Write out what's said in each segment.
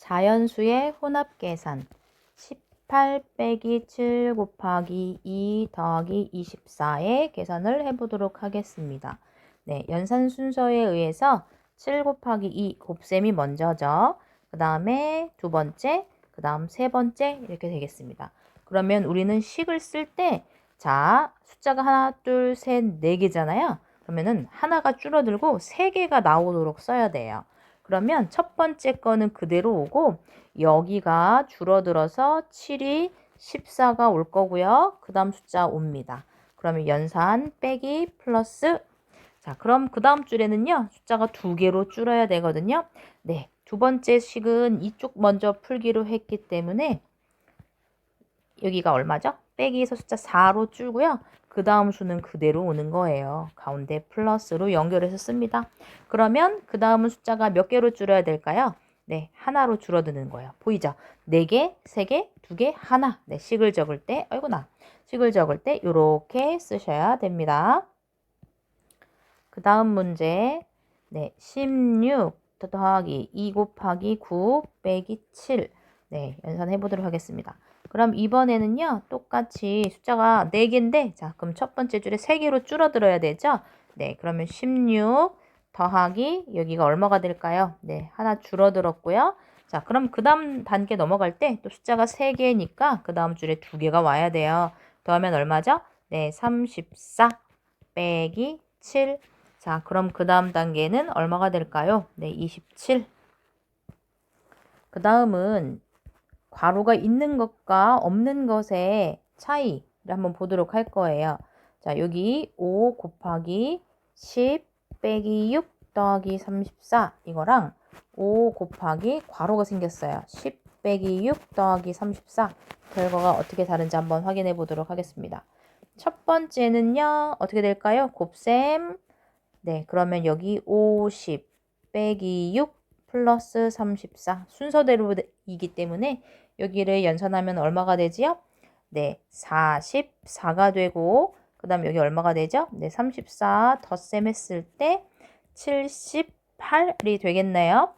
자연수의 혼합계산 18 빼기 7 곱하기 2 더하기 24의 계산을 해보도록 하겠습니다. 네, 연산 순서에 의해서 7 곱하기 2 곱셈이 먼저죠. 그 다음에 두 번째, 그 다음 세 번째 이렇게 되겠습니다. 그러면 우리는 식을 쓸 때 자, 숫자가 하나, 둘, 셋, 네 개잖아요. 그러면은 하나가 줄어들고 세 개가 나오도록 써야 돼요. 그러면 첫 번째 거는 그대로 오고 여기가 줄어들어서 7이 14가 올 거고요. 그 다음 숫자 옵니다. 그러면 연산 빼기 플러스 자, 그럼 그 다음 줄에는요. 숫자가 두 개로 줄어야 되거든요. 네, 두 번째 식은 이쪽 먼저 풀기로 했기 때문에 여기가 얼마죠? 빼기에서 숫자 4로 줄고요. 그 다음 수는 그대로 오는 거예요. 가운데 플러스로 연결해서 씁니다. 그러면 그 다음은 숫자가 몇 개로 줄어야 될까요? 네, 하나로 줄어드는 거예요. 보이죠? 4개, 3개, 2개, 하나. 네, 식을 적을 때, 아이고나. 식을 적을 때 이렇게 쓰셔야 됩니다. 그 다음 문제, 네, 16 더하기 2 곱하기 9 빼기 7. 네, 연산해 보도록 하겠습니다. 그럼 이번에는요, 똑같이 숫자가 4개인데, 자, 그럼 첫 번째 줄에 3개로 줄어들어야 되죠? 네, 그러면 16 더하기, 여기가 얼마가 될까요? 네, 하나 줄어들었고요. 자, 그럼 그 다음 단계 넘어갈 때 또 숫자가 3개니까 그 다음 줄에 2개가 와야 돼요. 더하면 얼마죠? 네, 34 빼기 7. 자, 그럼 그 다음 단계는 얼마가 될까요? 네, 27. 그 다음은 괄호가 있는 것과 없는 것의 차이를 한번 보도록 할 거예요. 자, 여기 5 곱하기 10 빼기 6 더하기 34 이거랑 5 곱하기 괄호가 생겼어요. 10 빼기 6 더하기 34 결과가 어떻게 다른지 한번 확인해 보도록 하겠습니다. 첫 번째는요. 어떻게 될까요? 곱셈. 네, 그러면 여기 50 빼기 6 플러스 34 순서대로이기 때문에 여기를 연산하면 얼마가 되지요? 네, 44가 되고 그 다음 여기 얼마가 되죠? 네, 34 덧셈 했을 때 78이 되겠네요.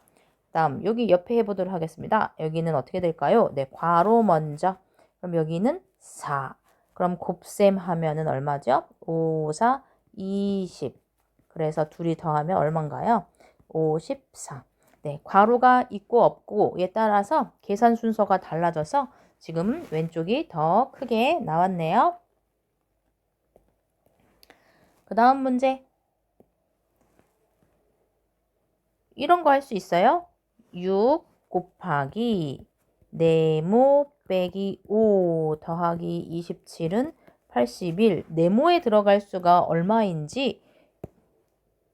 다음 여기 옆에 해보도록 하겠습니다. 여기는 어떻게 될까요? 네, 괄호 먼저. 그럼 여기는 4. 그럼 곱셈 하면은 얼마죠? 5, 4, 20. 그래서 둘이 더하면 얼마인가요? 54. 네, 괄호가 있고 없고에 따라서 계산 순서가 달라져서 지금 왼쪽이 더 크게 나왔네요. 그 다음 문제. 이런 거 할 수 있어요? 6 곱하기 네모 빼기 5 더하기 27은 81. 네모에 들어갈 수가 얼마인지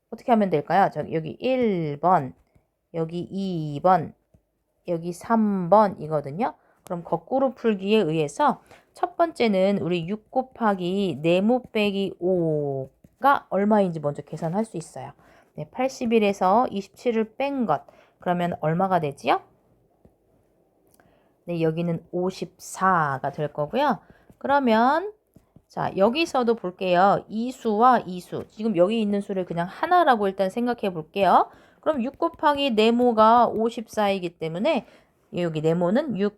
어떻게 하면 될까요? 여기 1번, 여기 2번, 여기 3번이거든요. 그럼 거꾸로 풀기에 의해서 첫 번째는 우리 6 곱하기 네모 빼기 5가 얼마인지 먼저 계산할 수 있어요. 네, 81에서 27을 뺀 것. 그러면 얼마가 되지요? 네, 여기는 54가 될 거고요. 그러면 자, 여기서도 볼게요. 이수와 이수. 지금 여기 있는 수를 그냥 하나라고 일단 생각해 볼게요. 그럼 6 곱하기 네모가 54이기 때문에 여기 네모는 6,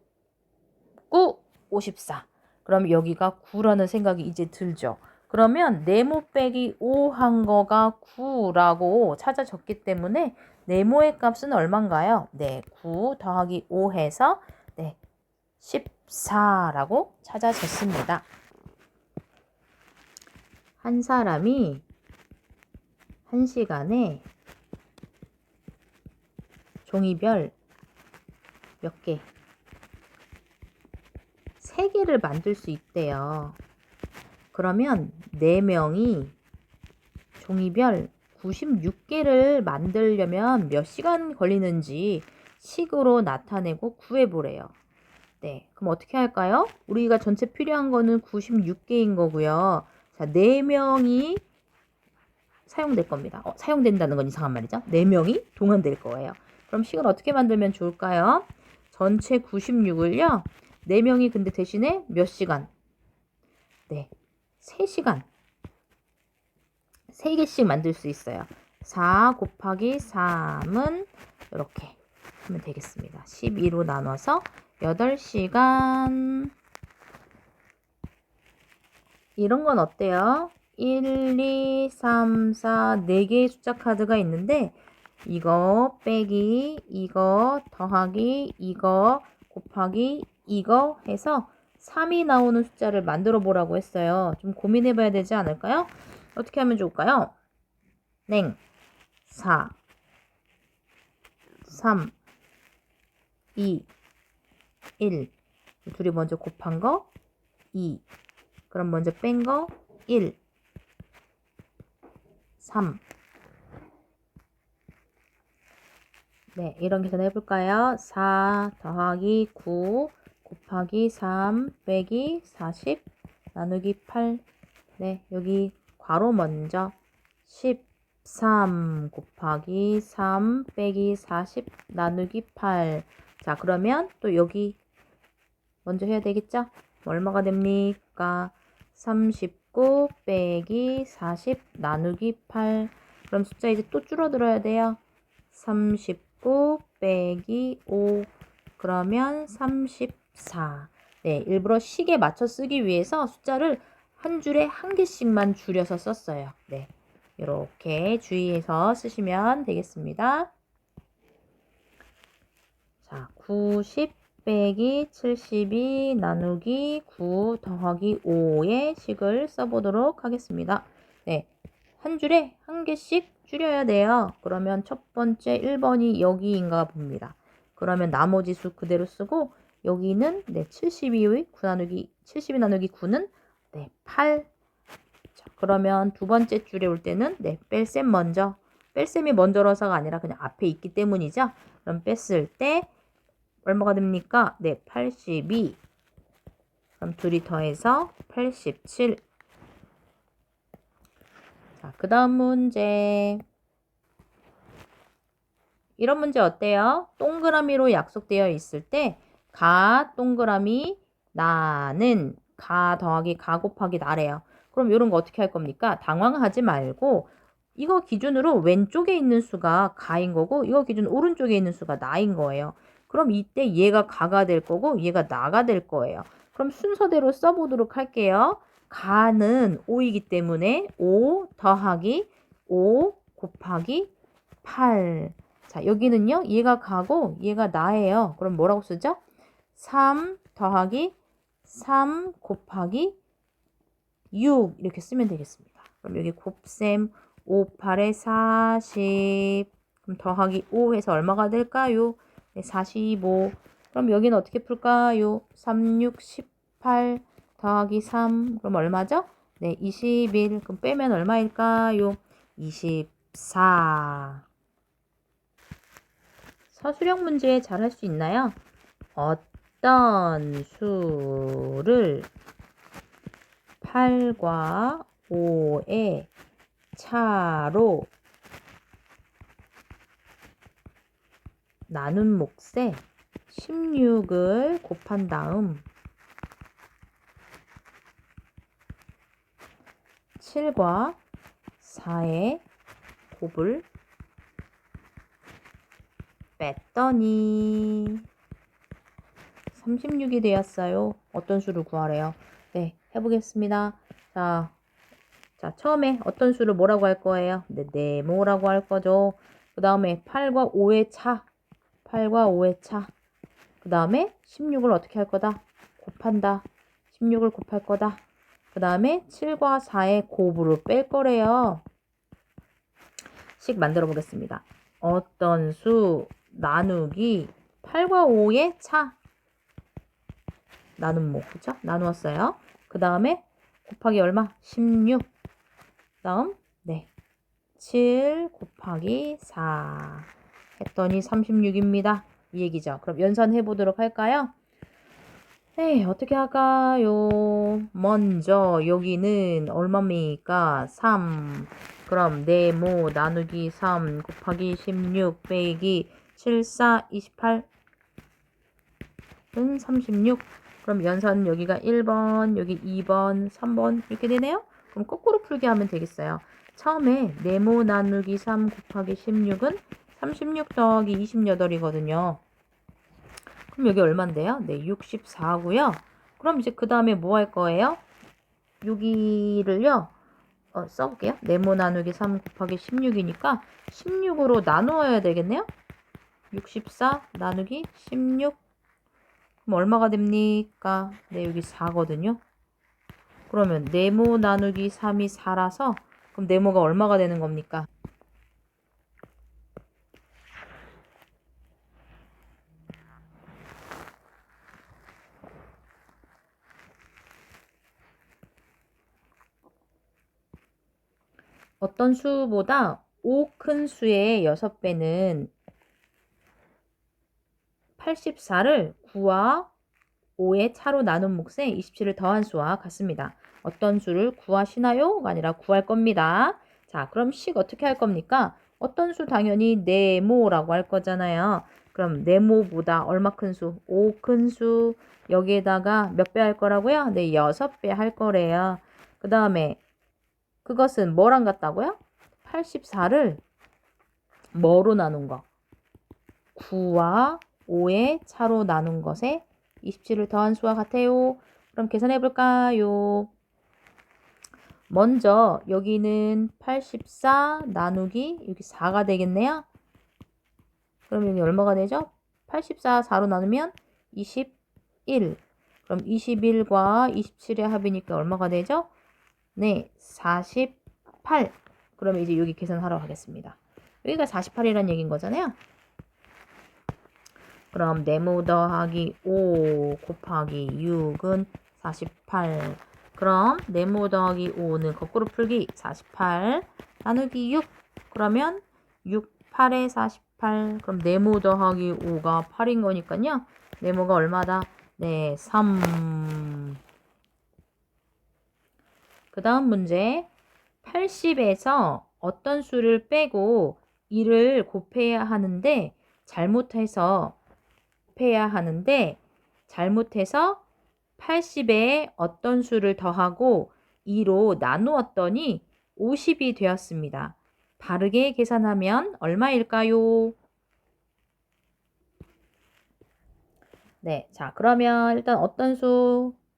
9, 54. 그럼 여기가 9라는 생각이 이제 들죠. 그러면 네모 빼기 5 한 거가 9라고 찾아졌기 때문에 네모의 값은 얼마인가요? 네, 9 더하기 5 해서 네, 14라고 찾아졌습니다. 한 사람이 한 시간에 종이별 몇 개? 3개를 만들 수 있대요. 그러면 4명이 종이별 96개를 만들려면 몇 시간 걸리는지 식으로 나타내고 구해보래요. 네, 그럼 어떻게 할까요? 우리가 전체 필요한 거는 96개인 거고요. 자, 4명이 사용될 겁니다. 사용된다는 건 이상한 말이죠. 4명이 동원될 거예요. 그럼 식을 어떻게 만들면 좋을까요? 전체 96을요. 4명이 근데 대신에 몇 시간? 네, 3시간. 3개씩 만들 수 있어요. 4 곱하기 3은 이렇게 하면 되겠습니다. 12로 나눠서 8시간. 이런 건 어때요? 1, 2, 3, 4, 4개의 숫자 카드가 있는데 이거 빼기 이거 더하기 이거 곱하기 이거 해서 3이 나오는 숫자를 만들어 보라고 했어요. 좀 고민해 봐야 되지 않을까요? 어떻게 하면 좋을까요? 4, 3, 2, 1. 둘이 먼저 곱한 거 2. 그럼 먼저 뺀 거 1, 3. 네, 이런 계산 해볼까요? 4 더하기 9 곱하기 3 빼기 40 나누기 8. 네, 여기 괄호 먼저 13 곱하기 3 빼기 40 나누기 8. 자, 그러면 또 여기 먼저 해야 되겠죠? 얼마가 됩니까? 39 빼기 40 나누기 8. 그럼 숫자 이제 또 줄어들어야 돼요. 39 빼기 5. 그러면 34. 네, 일부러 식에 맞춰 쓰기 위해서 숫자를 한 줄에 한 개씩만 줄여서 썼어요. 네, 이렇게 주의해서 쓰시면 되겠습니다. 자, 90 빼기 72 나누기 9 더하기 5의 식을 써보도록 하겠습니다. 네, 한 줄에 한 개씩 줄여야 돼요. 그러면 첫 번째 1번이 여기인가 봅니다. 그러면 나머지 수 그대로 쓰고 여기는 네, 72의 9 나누기 72 나누기 9는 네, 8. 자, 그러면 두 번째 줄에 올 때는 네, 뺄셈 먼저. 뺄셈이 먼저라서가 아니라 그냥 앞에 있기 때문이죠. 그럼 뺐을 때 얼마가 됩니까? 네, 82. 그럼 둘이 더해서 87. 자, 그 다음 문제. 이런 문제 어때요? 동그라미로 약속되어 있을 때 가 동그라미 나는 가 더하기 가 곱하기 나래요. 그럼 이런 거 어떻게 할 겁니까? 당황하지 말고 이거 기준으로 왼쪽에 있는 수가 가인 거고 이거 기준 오른쪽에 있는 수가 나인 거예요. 그럼 이때 얘가 가가 될 거고 얘가 나가 될 거예요. 그럼 순서대로 써보도록 할게요. 가는 5이기 때문에 5 더하기 5 곱하기 8. 자, 여기는요, 얘가 가고 얘가 나예요. 그럼 뭐라고 쓰죠? 3 더하기 3 곱하기 6 이렇게 쓰면 되겠습니다. 그럼 여기 곱셈 5, 8에 40. 그럼 더하기 5 해서 얼마가 될까요? 네, 45. 그럼 여기는 어떻게 풀까요? 3, 6, 18 더하기 3. 그럼 얼마죠? 네, 21. 그럼 빼면 얼마일까요? 24. 서술형 문제 잘 할 수 있나요? 어떤 수를 8과 5의 차로 나눈 몫에 16을 곱한 다음 7과 4의 곱을 뺐더니 36이 되었어요. 어떤 수를 구하래요? 네, 해보겠습니다. 자, 처음에 어떤 수를 뭐라고 할 거예요? 네, 네모라고 할 거죠. 그 다음에 8과 5의 차. 8과 5의 차. 그 다음에 16을 어떻게 할 거다? 곱한다. 16을 곱할 거다. 그 다음에 7과 4의 곱으로 뺄 거래요. 식 만들어 보겠습니다. 어떤 수 나누기 8과 5의 차. 나눈 목, 그죠? 나누었어요. 그 다음에 곱하기 얼마? 16. 다음, 네. 7 곱하기 4. 했더니 36입니다. 이 얘기죠. 그럼 연산해 보도록 할까요? 네, 어떻게 할까요? 먼저 여기는 얼마입니까? 3. 그럼 네모 나누기 3 곱하기 16 빼기 7, 4, 28은 36. 그럼 연산 여기가 1번, 여기 2번, 3번 이렇게 되네요. 그럼 거꾸로 풀기 하면 되겠어요. 처음에 네모 나누기 3 곱하기 16은 36 더하기 28이거든요. 그럼 여기 얼만데요? 네, 64고요. 그럼 이제 그 다음에 뭐 할 거예요? 여기를요. 써볼게요. 네모 나누기 3 곱하기 16이니까 16으로 나누어야 되겠네요. 64 나누기 16. 그럼 얼마가 됩니까? 네, 여기 4거든요. 그러면 네모 나누기 3이 4라서 그럼 네모가 얼마가 되는 겁니까? 어떤 수보다 5 큰 수의 6배는 84를 9와 5의 차로 나눈 몫에 27을 더한 수와 같습니다. 어떤 수를 구하시나요?가 아니라 구할 겁니다. 자, 그럼 식 어떻게 할 겁니까? 어떤 수 당연히 네모라고 할 거잖아요. 그럼 네모보다 얼마 큰 수? 5 큰 수. 여기에다가 몇 배 할 거라고요? 네, 6배 할 거래요. 그 다음에 그것은 뭐랑 같다고요? 84를 뭐로 나눈 거? 9와 5의 차로 나눈 것에 27을 더한 수와 같아요. 그럼 계산해 볼까요? 먼저 여기는 84 나누기 여기 4가 되겠네요. 그럼 여기 얼마가 되죠? 84 4로 나누면 21. 그럼 21과 27의 합이니까 얼마가 되죠? 네, 48. 그러면 이제 여기 계산하러 가겠습니다. 여기가 48이라는 얘기인 거잖아요. 그럼 네모 더하기 5 곱하기 6은 48. 그럼 네모 더하기 5는 거꾸로 풀기 48 나누기 6. 그러면 6, 8에 48. 그럼 네모 더하기 5가 8인 거니까요. 네모가 얼마다? 네, 3. 그 다음 문제. 80에서 어떤 수를 빼고 2를 곱해야 하는데 잘못해서 80에 어떤 수를 더하고 2로 나누었더니 50이 되었습니다. 바르게 계산하면 얼마일까요? 네, 자, 그러면 일단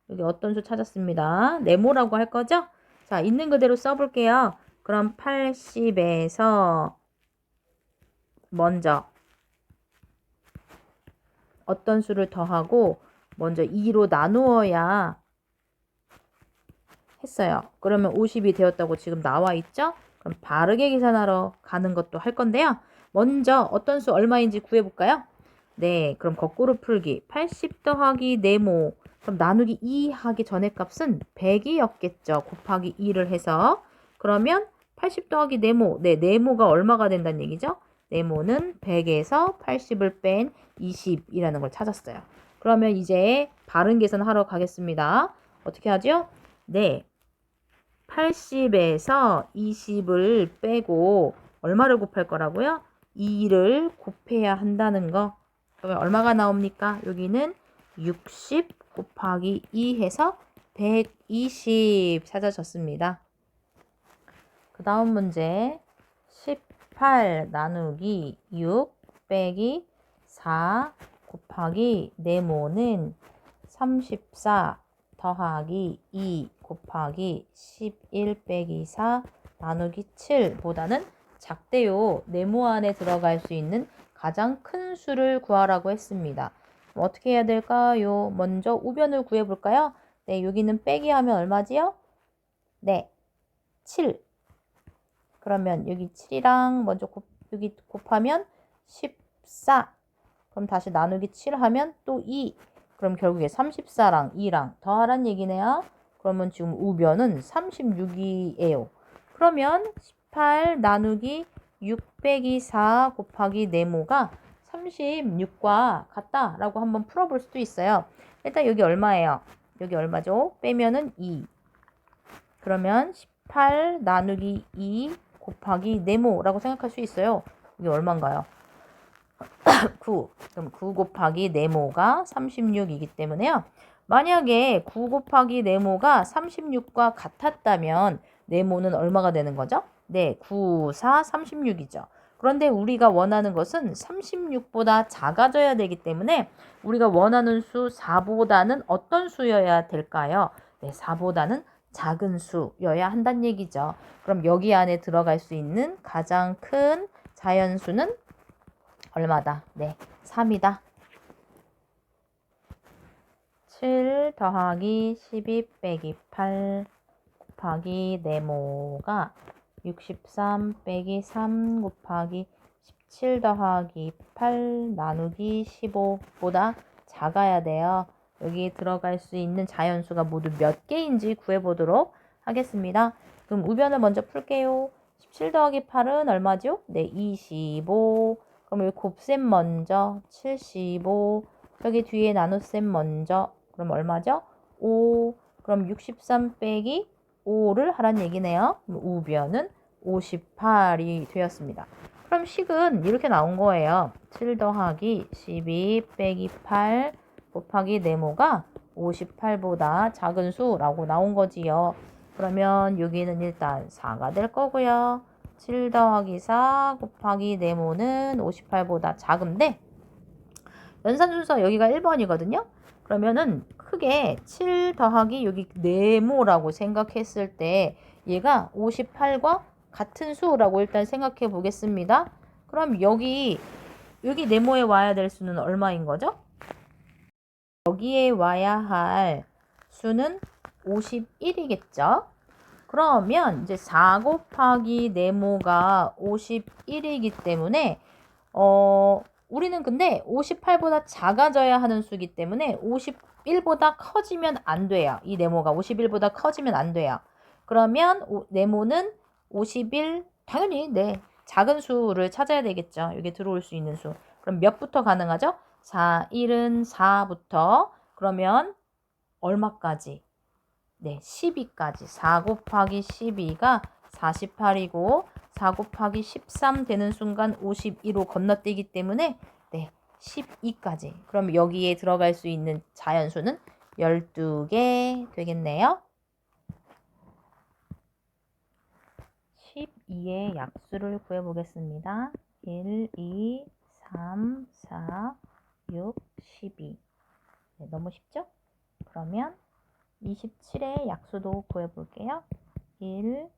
여기 어떤 수 찾았습니다. 네모라고 할 거죠? 자, 있는 그대로 써볼게요. 그럼 80에서 먼저 어떤 수를 더하고 먼저 2로 나누어야 했어요. 그러면 50이 되었다고 지금 나와 있죠? 그럼 바르게 계산하러 가는 것도 할 건데요. 먼저 어떤 수 얼마인지 구해볼까요? 네, 그럼 거꾸로 풀기. 80 더하기 네모. 그럼 나누기 2 하기 전에 값은 100이었겠죠. 곱하기 2를 해서. 그러면 80 더하기 네모. 네, 네모가 얼마가 된다는 얘기죠? 네모는 100에서 80을 뺀 20이라는 걸 찾았어요. 그러면 이제 바른 계산하러 가겠습니다. 어떻게 하죠? 네, 80에서 20을 빼고 얼마를 곱할 거라고요? 2를 곱해야 한다는 거. 그러면 얼마가 나옵니까? 여기는 60 곱하기 2 해서 120 찾아졌습니다. 그 다음 문제 18 나누기 6 빼기 4 곱하기 네모는 34 더하기 2 곱하기 11 빼기 4 나누기 7보다는 작대요. 네모 안에 들어갈 수 있는 가장 큰 수를 구하라고 했습니다. 어떻게 해야 될까요? 먼저 우변을 구해볼까요? 네, 여기는 빼기 하면 얼마지요? 네, 7. 그러면 여기 7이랑 먼저 여기 곱하면 14. 그럼 다시 나누기 7 하면 또 2. 그럼 결국에 34랑 2랑 더하란 얘기네요. 그러면 지금 우변은 36이에요. 그러면 18 나누기 6 빼기 4 곱하기 네모가 36과 같다라고 한번 풀어볼 수도 있어요. 일단 여기 얼마예요? 여기 얼마죠? 빼면은 2. 그러면 18 나누기 2 곱하기 네모라고 생각할 수 있어요. 이게 얼마인가요? 9. 그럼 9 곱하기 네모가 36이기 때문에요. 만약에 9 곱하기 네모가 36과 같았다면 네모는 얼마가 되는 거죠? 네, 9, 4, 36이죠. 그런데 우리가 원하는 것은 36보다 작아져야 되기 때문에 우리가 원하는 수 4보다는 어떤 수여야 될까요? 네, 4보다는 작은 수여야 한다는 얘기죠. 그럼 여기 안에 들어갈 수 있는 가장 큰 자연수는 얼마다? 네, 3이다. 7 더하기 12 빼기 8 곱하기 네모가 63 빼기 3 곱하기 17 더하기 8 나누기 15보다 작아야 돼요. 여기 들어갈 수 있는 자연수가 모두 몇 개인지 구해보도록 하겠습니다. 그럼 우변을 먼저 풀게요. 17 더하기 8은 얼마죠? 네, 25. 그럼 여기 곱셈 먼저 75. 저기 뒤에 나눗셈 먼저. 그럼 얼마죠? 5. 그럼 63 빼기 5를 하란 얘기네요. 우변은 58이 되었습니다. 그럼 식은 이렇게 나온 거예요. 7 더하기 12 빼기 8 곱하기 네모가 58보다 작은 수라고 나온 거지요. 그러면 여기는 일단 4가 될 거고요. 7 더하기 4 곱하기 네모는 58보다 작은데 연산 순서 여기가 1번이거든요. 그러면은 크게 7 더하기 여기 네모라고 생각했을 때 얘가 58과 같은 수라고 일단 생각해 보겠습니다. 그럼 여기 네모에 와야 될 수는 얼마인 거죠? 여기에 와야 할 수는 51이겠죠? 그러면 이제 4 곱하기 네모가 51이기 때문에 우리는 근데 58보다 작아져야 하는 수이기 때문에 51보다 커지면 안 돼요. 이 네모가 51보다 커지면 안 돼요. 그러면 네모는 51, 당연히 네, 작은 수를 찾아야 되겠죠. 여기 들어올 수 있는 수. 그럼 몇부터 가능하죠? 4, 1은 4부터 그러면 얼마까지? 네, 12까지. 4 곱하기 12가 48이고 4 곱하기 13 되는 순간 52로 건너뛰기 때문에 네, 12까지. 그럼 여기에 들어갈 수 있는 자연수는 12개 되겠네요. 12의 약수를 구해보겠습니다. 1, 2, 3, 4, 6, 12. 네, 너무 쉽죠? 그러면 27의 약수도 구해볼게요. 1,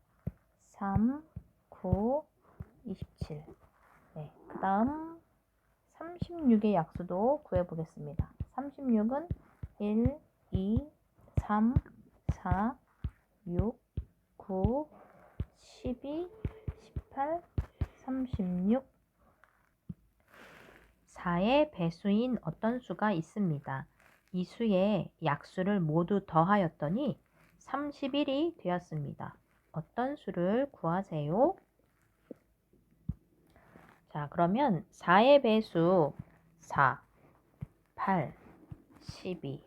3, 9, 27. 네, 그 다음 36의 약수도 구해보겠습니다. 36은 1, 2, 3, 4, 6, 9, 12, 18, 36. 4의 배수인 어떤 수가 있습니다. 이 수의 약수를 모두 더하였더니 31이 되었습니다. 어떤 수를 구하세요? 자, 그러면 4의 배수 4, 8, 12,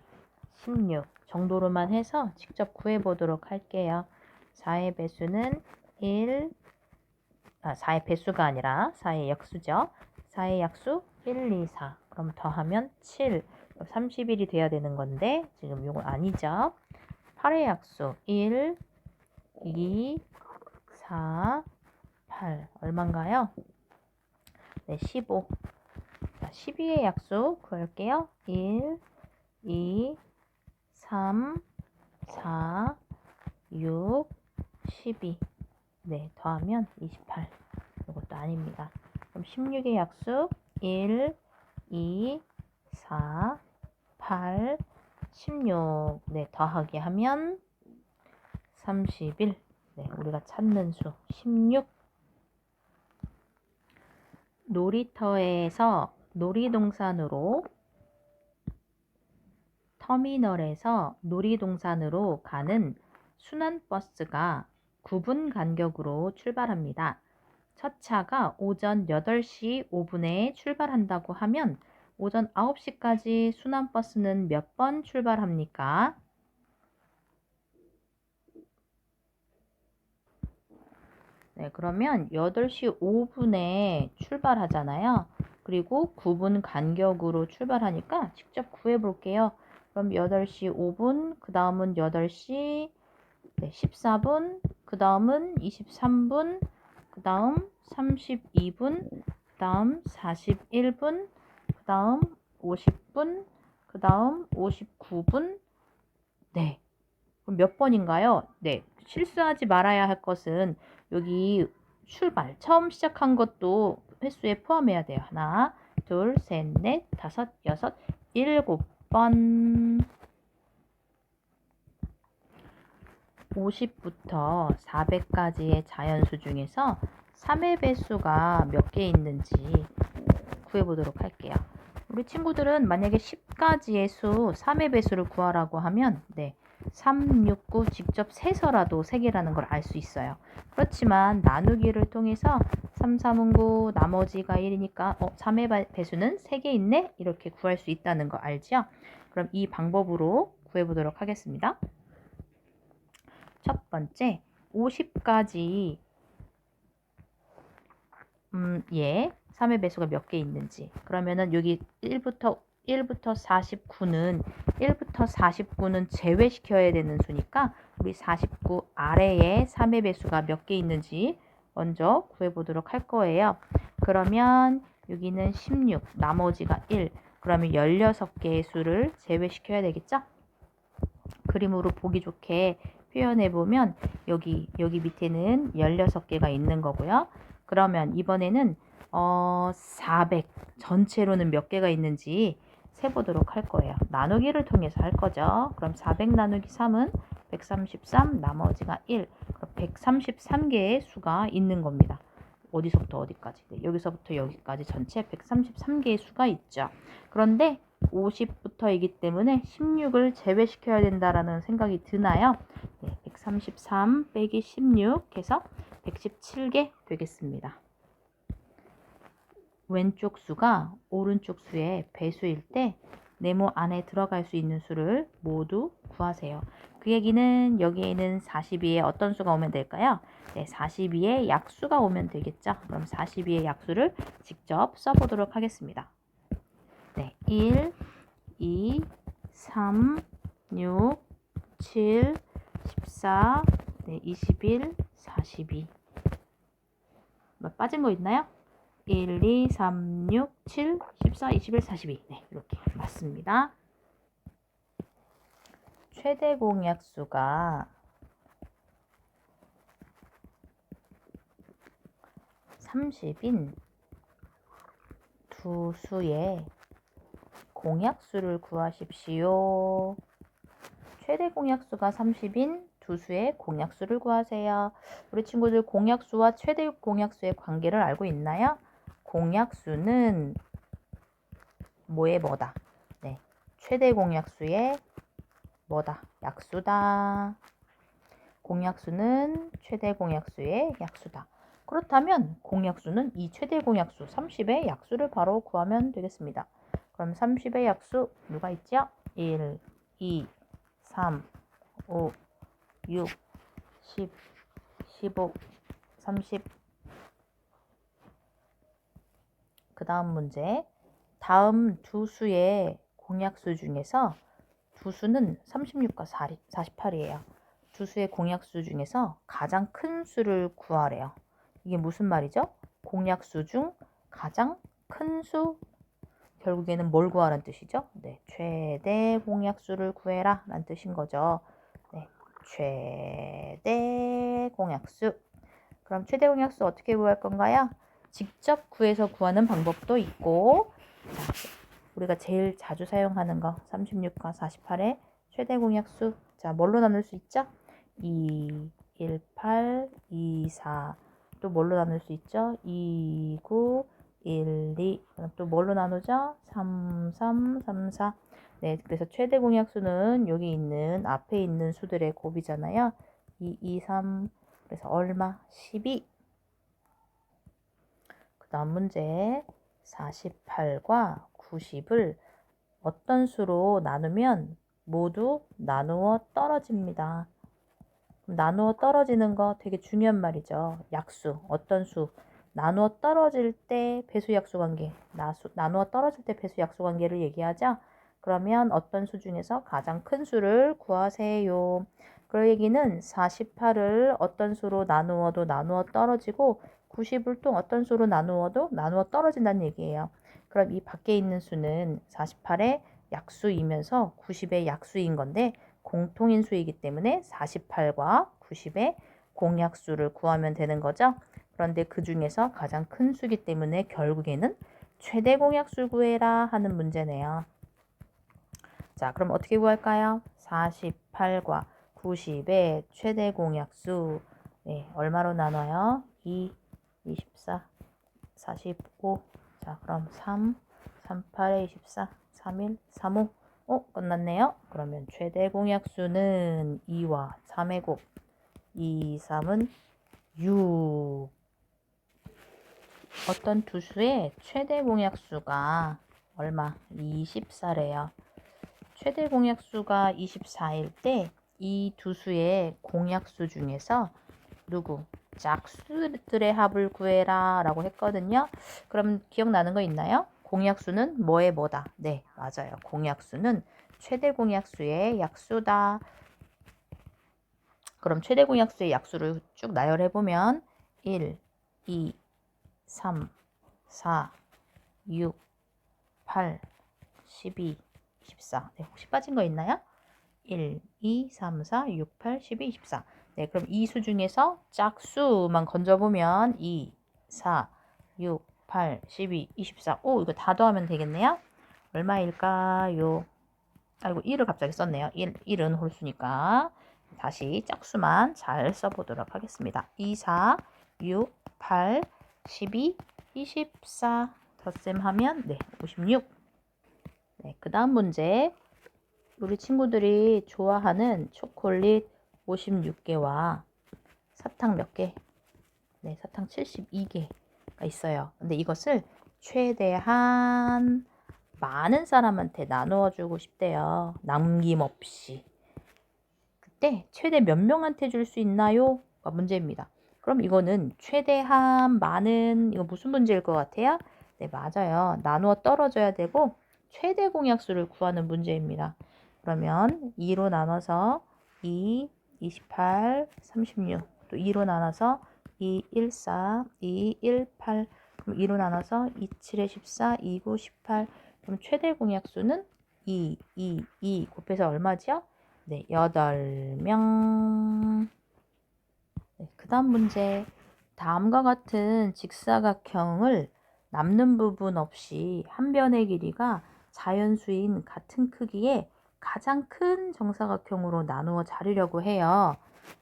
16 정도로만 해서 직접 구해보도록 할게요. 4의 배수는 4의 배수가 아니라 4의 약수죠. 4의 약수 1, 2, 4. 그럼 더하면 7. 31이 돼야 되는 건데 지금 이건 아니죠. 8의 약수 1, 2, 4, 8. 얼마인가요? 네, 15. 자, 12의 약수 구할게요. 1, 2, 3, 4, 6, 12. 네, 더하면 28. 이것도 아닙니다. 그럼 16의 약수 1, 2, 4, 8, 16. 네, 더하기 하면 31. 네, 우리가 찾는 수 16. 놀이터에서 놀이동산으로 터미널에서 놀이동산으로 가는 순환버스가 9분 간격으로 출발합니다. 첫 차가 오전 8시 5분에 출발한다고 하면 오전 9시까지 순환버스는 몇 번 출발합니까? 네, 그러면 8시 5분에 출발하잖아요. 그리고 9분 간격으로 출발하니까 직접 구해볼게요. 그럼 8시 5분, 그 다음은 8시 14분, 그 다음은 23분, 그 다음 32분, 그 다음 41분, 그 다음 50분, 그 다음 59분. 네. 그럼 몇 번인가요? 네. 실수하지 말아야 할 것은 여기 출발, 처음 시작한 것도 횟수에 포함해야 돼요. 하나, 둘, 셋, 넷, 다섯, 여섯, 7번. 50부터 400까지의 자연수 중에서 3의 배수가 몇 개 있는지 구해보도록 할게요. 우리 친구들은 만약에 10가지의 수 3의 배수를 구하라고 하면 3, 6, 9 직접 세서라도 3개라는 걸 알 수 있어요. 그렇지만 나누기를 통해서 3, 3은 9, 나머지가 1이니까 3의 배수는 3개 있네? 이렇게 구할 수 있다는 거 알죠? 그럼 이 방법으로 구해보도록 하겠습니다. 첫 번째, 50까지 3의 배수가 몇 개 있는지. 그러면은 여기 1부터 49는 1부터 49는 제외시켜야 되는 수니까 우리 49 아래에 3의 배수가 몇 개 있는지 먼저 구해보도록 할 거예요. 그러면 여기는 16, 나머지가 1. 그러면 16개의 수를 제외시켜야 되겠죠? 그림으로 보기 좋게 표현해보면 여기 밑에는 16개가 있는 거고요. 그러면 이번에는 400 전체로는 몇 개가 있는지 세보도록 할 거예요. 나누기를 통해서 할 거죠. 그럼 400 나누기 3은 133, 나머지가 1. 그럼 133개의 수가 있는 겁니다. 어디서부터 어디까지? 네, 여기서부터 여기까지 전체 133개의 수가 있죠. 그런데 50부터이기 때문에 16을 제외시켜야 된다라는 생각이 드나요? 133 빼기 16 해서 117개 되겠습니다. 왼쪽 수가 오른쪽 수의 배수일 때 네모 안에 들어갈 수 있는 수를 모두 구하세요. 그 얘기는 여기에 있는 42에 어떤 수가 오면 될까요? 42에 약수가 오면 되겠죠. 그럼 42의 약수를 직접 써보도록 하겠습니다. 1, 2, 3, 6, 7, 14, 21, 42. 빠진 거 있나요? 1, 2, 3, 6, 7, 14, 21, 42. 네, 이렇게 맞습니다. 최대 공약수가 30인 두 수의 공약수를 구하십시오. 최대 공약수가 30인 두 수의 공약수를 구하세요. 우리 친구들 공약수와 최대 공약수의 관계를 알고 있나요? 공약수는 뭐다? 최대 공약수의 뭐다? 약수다. 공약수는 최대 공약수의 약수다. 그렇다면 공약수는 이 최대 공약수 30의 약수를 바로 구하면 되겠습니다. 그럼 30의 약수 누가 있죠? 1, 2, 3, 5, 6, 10, 15, 30. 그 다음 문제. 다음 두 수의 공약수 중에서 두 수는 36과 48이에요. 두 수의 공약수 중에서 가장 큰 수를 구하래요. 이게 무슨 말이죠? 공약수 중 가장 큰 수. 결국에는 뭘 구하라는 뜻이죠? 최대 공약수를 구해라 라는 뜻인 거죠. 최대 공약수. 그럼 최대 공약수 어떻게 구할 건가요? 직접 구해서 구하는 방법도 있고, 우리가 제일 자주 사용하는 거 36과 48의 최대 공약수. 자, 뭘로 나눌 수 있죠? 2, 1, 8, 2, 4. 또 뭘로 나눌 수 있죠? 2, 9, 1, 2. 그럼 또 뭘로 나누죠? 3, 3, 3, 4. 그래서 최대 공약수는 여기 있는 앞에 있는 수들의 곱이잖아요. 2, 2, 3. 그래서 얼마? 12. 그 다음 문제 48과 90을 어떤 수로 나누면 모두 나누어 떨어집니다. 나누어 떨어지는 거 되게 중요한 말이죠. 약수, 어떤 수. 나누어 떨어질 때 배수 약수 관계, 나누어 떨어질 때 배수 약수 관계를 얘기하죠. 그러면 어떤 수 중에서 가장 큰 수를 구하세요. 그 얘기는 48을 어떤 수로 나누어도 나누어 떨어지고 90을 또 어떤 수로 나누어도 나누어 떨어진다는 얘기예요. 그럼 이 밖에 있는 수는 48의 약수이면서 90의 약수인 건데 공통인 수이기 때문에 48과 90의 공약수를 구하면 되는 거죠. 그런데 그 중에서 가장 큰 수이기 때문에 결국에는 최대 공약수 구해라 하는 문제네요. 자, 그럼 어떻게 구할까요? 48과 90의 최대 공약수 얼마로 나눠요? 2, 24, 45. 자, 그럼 3, 38에 24, 31, 35. 끝났네요. 그러면 최대 공약수는 2와 3의 곱. 2, 3은 6. 어떤 두 수의 최대 공약수가 얼마? 24래요. 최대 공약수가 24일 때 이 두 수의 공약수 중에서 누구? 짝수들의 합을 구해라 라고 했거든요. 그럼 기억나는 거 있나요? 공약수는 뭐의 뭐다? 네, 맞아요. 공약수는 최대 공약수의 약수다. 그럼 최대 공약수의 약수를 쭉 나열해보면 1, 2, 3, 4, 6, 8, 12, 24. 네, 혹시 빠진 거 있나요? 1, 2, 3, 4, 6, 8, 12, 24. 네, 그럼 이 수 중에서 짝수만 건져보면 2, 4, 6, 8, 12, 24. 오, 이거 다 더하면 되겠네요. 얼마일까요? 아이고, 1을 갑자기 썼네요. 1은 홀수니까. 다시 짝수만 잘 써보도록 하겠습니다. 2, 4, 6, 8, 12, 24. 덧셈하면 네, 56. 네, 그 다음 문제. 우리 친구들이 좋아하는 초콜릿 56개와 사탕 몇 개? 네, 사탕 72개가 있어요. 근데 이것을 최대한 많은 사람한테 나누어 주고 싶대요. 남김없이. 그때 최대 몇 명한테 줄 수 있나요? 가 문제입니다. 그럼 이거는 최대한 많은, 이거 무슨 문제일 것 같아요? 네, 맞아요. 나누어 떨어져야 되고 최대 공약수를 구하는 문제입니다. 그러면 2로 나눠서 2, 28, 36. 또 2로 나눠서 2, 1, 4, 2, 1, 8. 그럼 2로 나눠서 2, 7에 14, 2, 9, 18. 그럼 최대 공약수는 2, 2, 2 곱해서 얼마죠? 네, 8명. 네, 그 다음 문제. 다음과 같은 직사각형을 남는 부분 없이 한 변의 길이가 자연수인 같은 크기의 가장 큰 정사각형으로 나누어 자르려고 해요.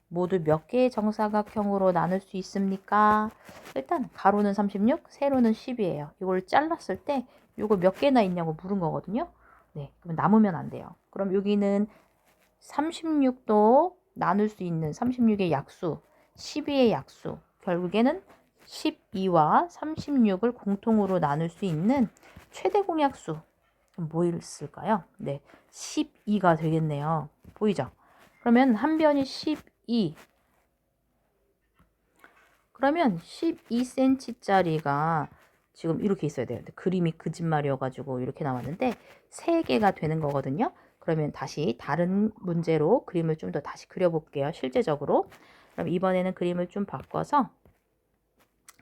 모두 몇 개의 정사각형으로 나눌 수 있습니까? 일단 가로는 36, 세로는 10이에요. 이걸 잘랐을 때 이거 몇 개나 있냐고 물은 거거든요. 네, 그럼 남으면 안 돼요. 그럼 여기는 36도 나눌 수 있는 36의 약수, 12의 약수, 결국에는 12와 36을 공통으로 나눌 수 있는 최대 공약수 뭐 있을까요? 네, 12가 되겠네요. 보이죠? 그러면 한 변이 12. 그러면 12cm짜리가 지금 이렇게 있어야 돼요. 그림이 거짓말이어가지고 이렇게 나왔는데 3개가 되는 거거든요. 그러면 다시 다른 문제로 그림을 좀 더 다시 그려볼게요. 실제적으로. 그럼 이번에는 그림을 좀 바꿔서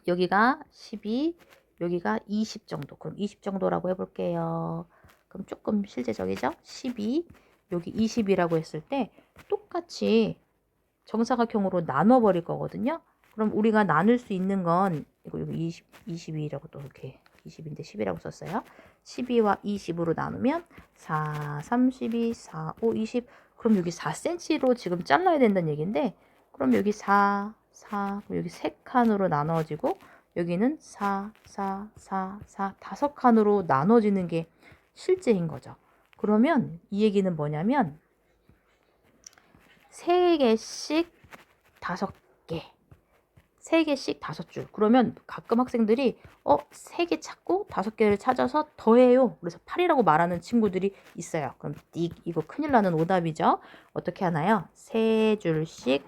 여기가 12, 여기가 20 정도. 그럼 20 정도라고 해볼게요. 그럼 조금 실제적이죠? 12, 여기 20이라고 했을 때 똑같이 정사각형으로 나눠버릴 거거든요. 그럼 우리가 나눌 수 있는 건 이거 22라고 또 이렇게 20인데 10이라고 썼어요. 12와 20으로 나누면 4, 32, 4, 5, 20. 그럼 여기 4cm로 지금 잘라야 된다는 얘기인데 그럼 여기 4, 4, 여기 3칸으로 나눠지고 여기는 4, 4, 4, 4, 5칸으로 나눠지는 게 실제인 거죠. 그러면 이 얘기는 뭐냐면 3개씩 5개. 3개씩 5줄. 그러면 가끔 학생들이 3개 찾고 5개를 찾아서 더해요. 그래서 8이라고 말하는 친구들이 있어요. 그럼 띡 이거 큰일 나는 오답이죠. 어떻게 하나요? 3줄씩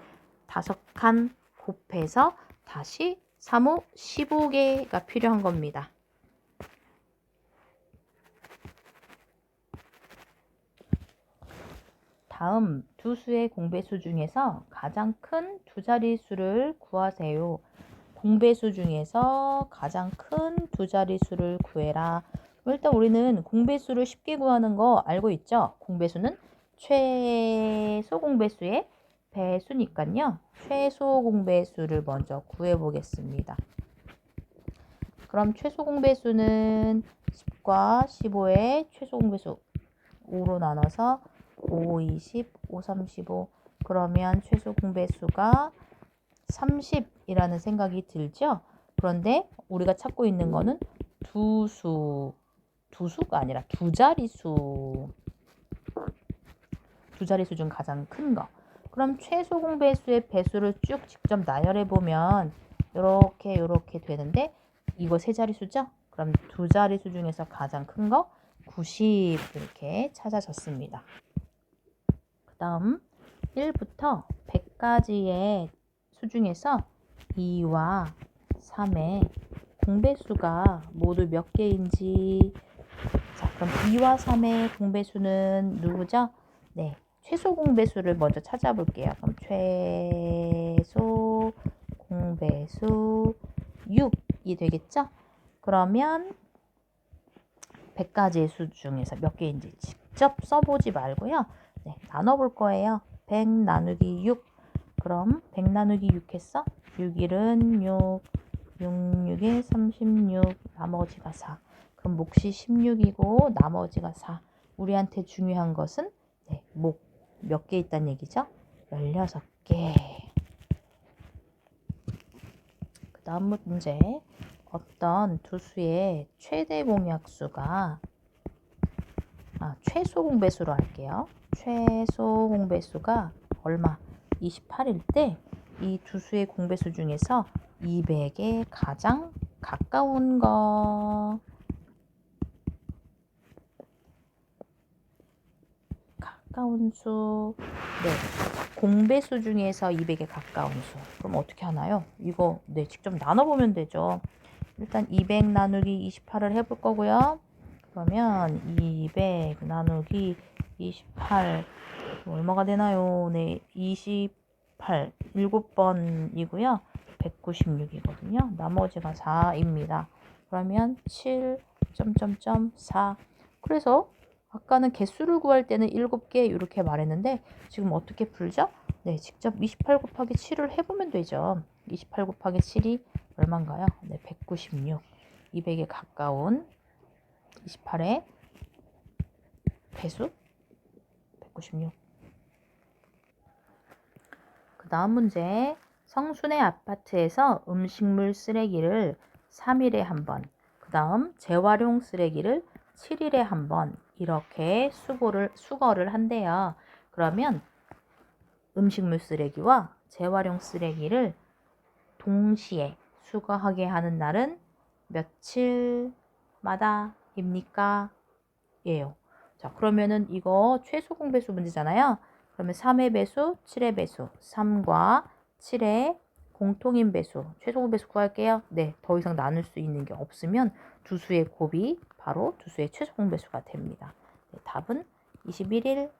5칸 곱해서 다시 3, 5, 15개가 필요한 겁니다. 다음 두 수의 공배수 중에서 가장 큰 두 자릿수를 구하세요. 공배수 중에서 가장 큰 두 자릿수를 구해라. 일단 우리는 공배수를 쉽게 구하는 거 알고 있죠? 공배수는 최소 공배수의 배수니까요. 최소 공배수를 먼저 구해 보겠습니다. 그럼 최소 공배수는 10과 15의 최소 공배수 5로 나눠서 5, 20, 5, 35 그러면 최소 공배수가 30이라는 생각이 들죠? 그런데 우리가 찾고 있는 거는 두 수가 아니라 두 자릿수 중 가장 큰 거. 그럼 최소 공배수의 배수를 쭉 직접 나열해 보면 이렇게 되는데 이거 세 자릿수죠? 그럼 두 자릿수 중에서 가장 큰 거 90 이렇게 찾아졌습니다. 그 다음 1부터 100까지의 수 중에서 2와 3의 공배수가 모두 몇 개인지 자, 그럼 2와 3의 공배수는 누구죠? 네, 최소 공배수를 먼저 찾아볼게요. 그럼 최소 공배수 6이 되겠죠? 그러면 100가지의 수 중에서 몇 개인지 직접 써보지 말고요. 네, 나눠볼 거예요. 100 나누기 6. 그럼 100 나누기 6 했어? 6일은 6, 6에 36, 나머지가 4. 그럼 몫이 16이고 나머지가 4. 우리한테 중요한 것은 네, 목 몇 개 있다는 얘기죠? 16개. 그 다음 문제. 어떤 두 수의 최대 공약수가 최소 공배수로 할게요. 최소 공배수가 얼마? 28일 때 이 두 수의 공배수 중에서 200에 가장 가까운 거. 가까운 수. 네. 공배수 중에서 200에 가까운 수. 그럼 어떻게 하나요? 이거 네, 직접 나눠보면 되죠. 일단 200 나누기 28을 해볼 거고요. 그러면 200 나누기 28 얼마가 되나요? 네, 28 7번이고요. 196이거든요. 나머지가 4입니다. 그러면 7 4. 그래서 아까는 개수를 구할 때는 7개 이렇게 말했는데 지금 어떻게 풀죠? 네, 직접 28 곱하기 7을 해보면 되죠. 28 곱하기 7이 얼마인가요? 네, 196. 200에 가까운 28의 배수 196. 그 다음 문제. 성순의 아파트에서 음식물 쓰레기를 3일에 한 번, 그 다음 재활용 쓰레기를 7일에 한 번 이렇게 수거를 한대요. 그러면 음식물 쓰레기와 재활용 쓰레기를 동시에 수거하게 하는 날은 며칠마다입니까? 예요. 자, 그러면은 이거 최소 공배수 문제잖아요. 그러면 3의 배수, 7의 배수, 3과 7의 공통인 배수, 최소 공배수 구할게요. 네, 더 이상 나눌 수 있는 게 없으면 두 수의 곱이 바로 두 수의 최소 공배수가 됩니다. 네, 답은 21일.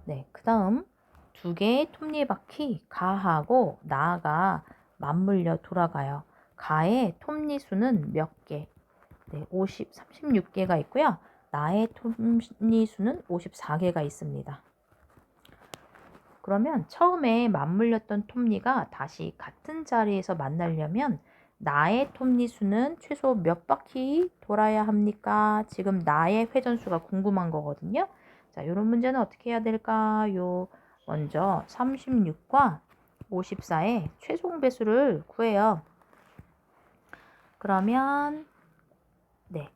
네, 그 다음 두 개의 톱니바퀴 가하고 나가 맞물려 돌아가요. 가의 톱니수는 몇 개? 네, 36개가 있고요. 나의 톱니수는 54개가 있습니다. 그러면 처음에 맞물렸던 톱니가 다시 같은 자리에서 만나려면 나의 톱니수는 최소 몇 바퀴 돌아야 합니까? 지금 나의 회전수가 궁금한 거거든요. 자, 이런 문제는 어떻게 해야 될까요? 먼저 36과 54의 최소 공배수를 구해요. 그러면 네,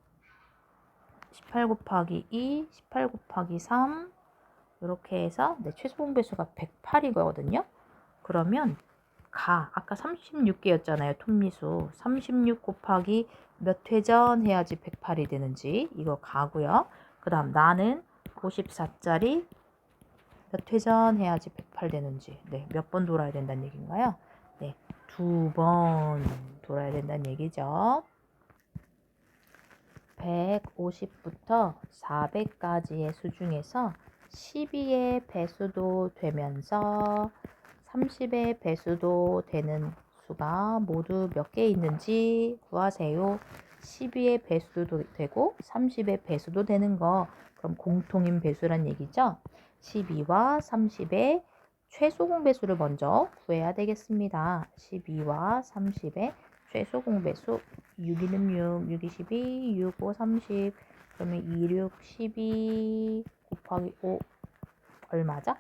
18 곱하기 2, 18 곱하기 3 이렇게 해서 네, 최소 공배수가 108이거든요. 그러면 아까 36개였잖아요. 톱니수. 36 곱하기 몇 회전 해야지 108이 되는지 이거 가고요. 그 다음 나는 54짜리 몇 회전 해야지 108 되는지 네, 몇 번 돌아야 된다는 얘기인가요? 네, 2번 돌아야 된다는 얘기죠. 150부터 400까지의 수 중에서 12의 배수도 되면서 30의 배수도 되는 수가 모두 몇 개 있는지 구하세요. 12의 배수도 되고 30의 배수도 되는 거, 그럼 공통인 배수란 얘기죠. 12와 30의 최소 공배수를 먼저 구해야 되겠습니다. 12와 30의 최소 공배수, 6, 2는 6, 6, 2, 12, 6, 5, 30, 그러면 2, 6, 12 곱하기 5 얼마죠?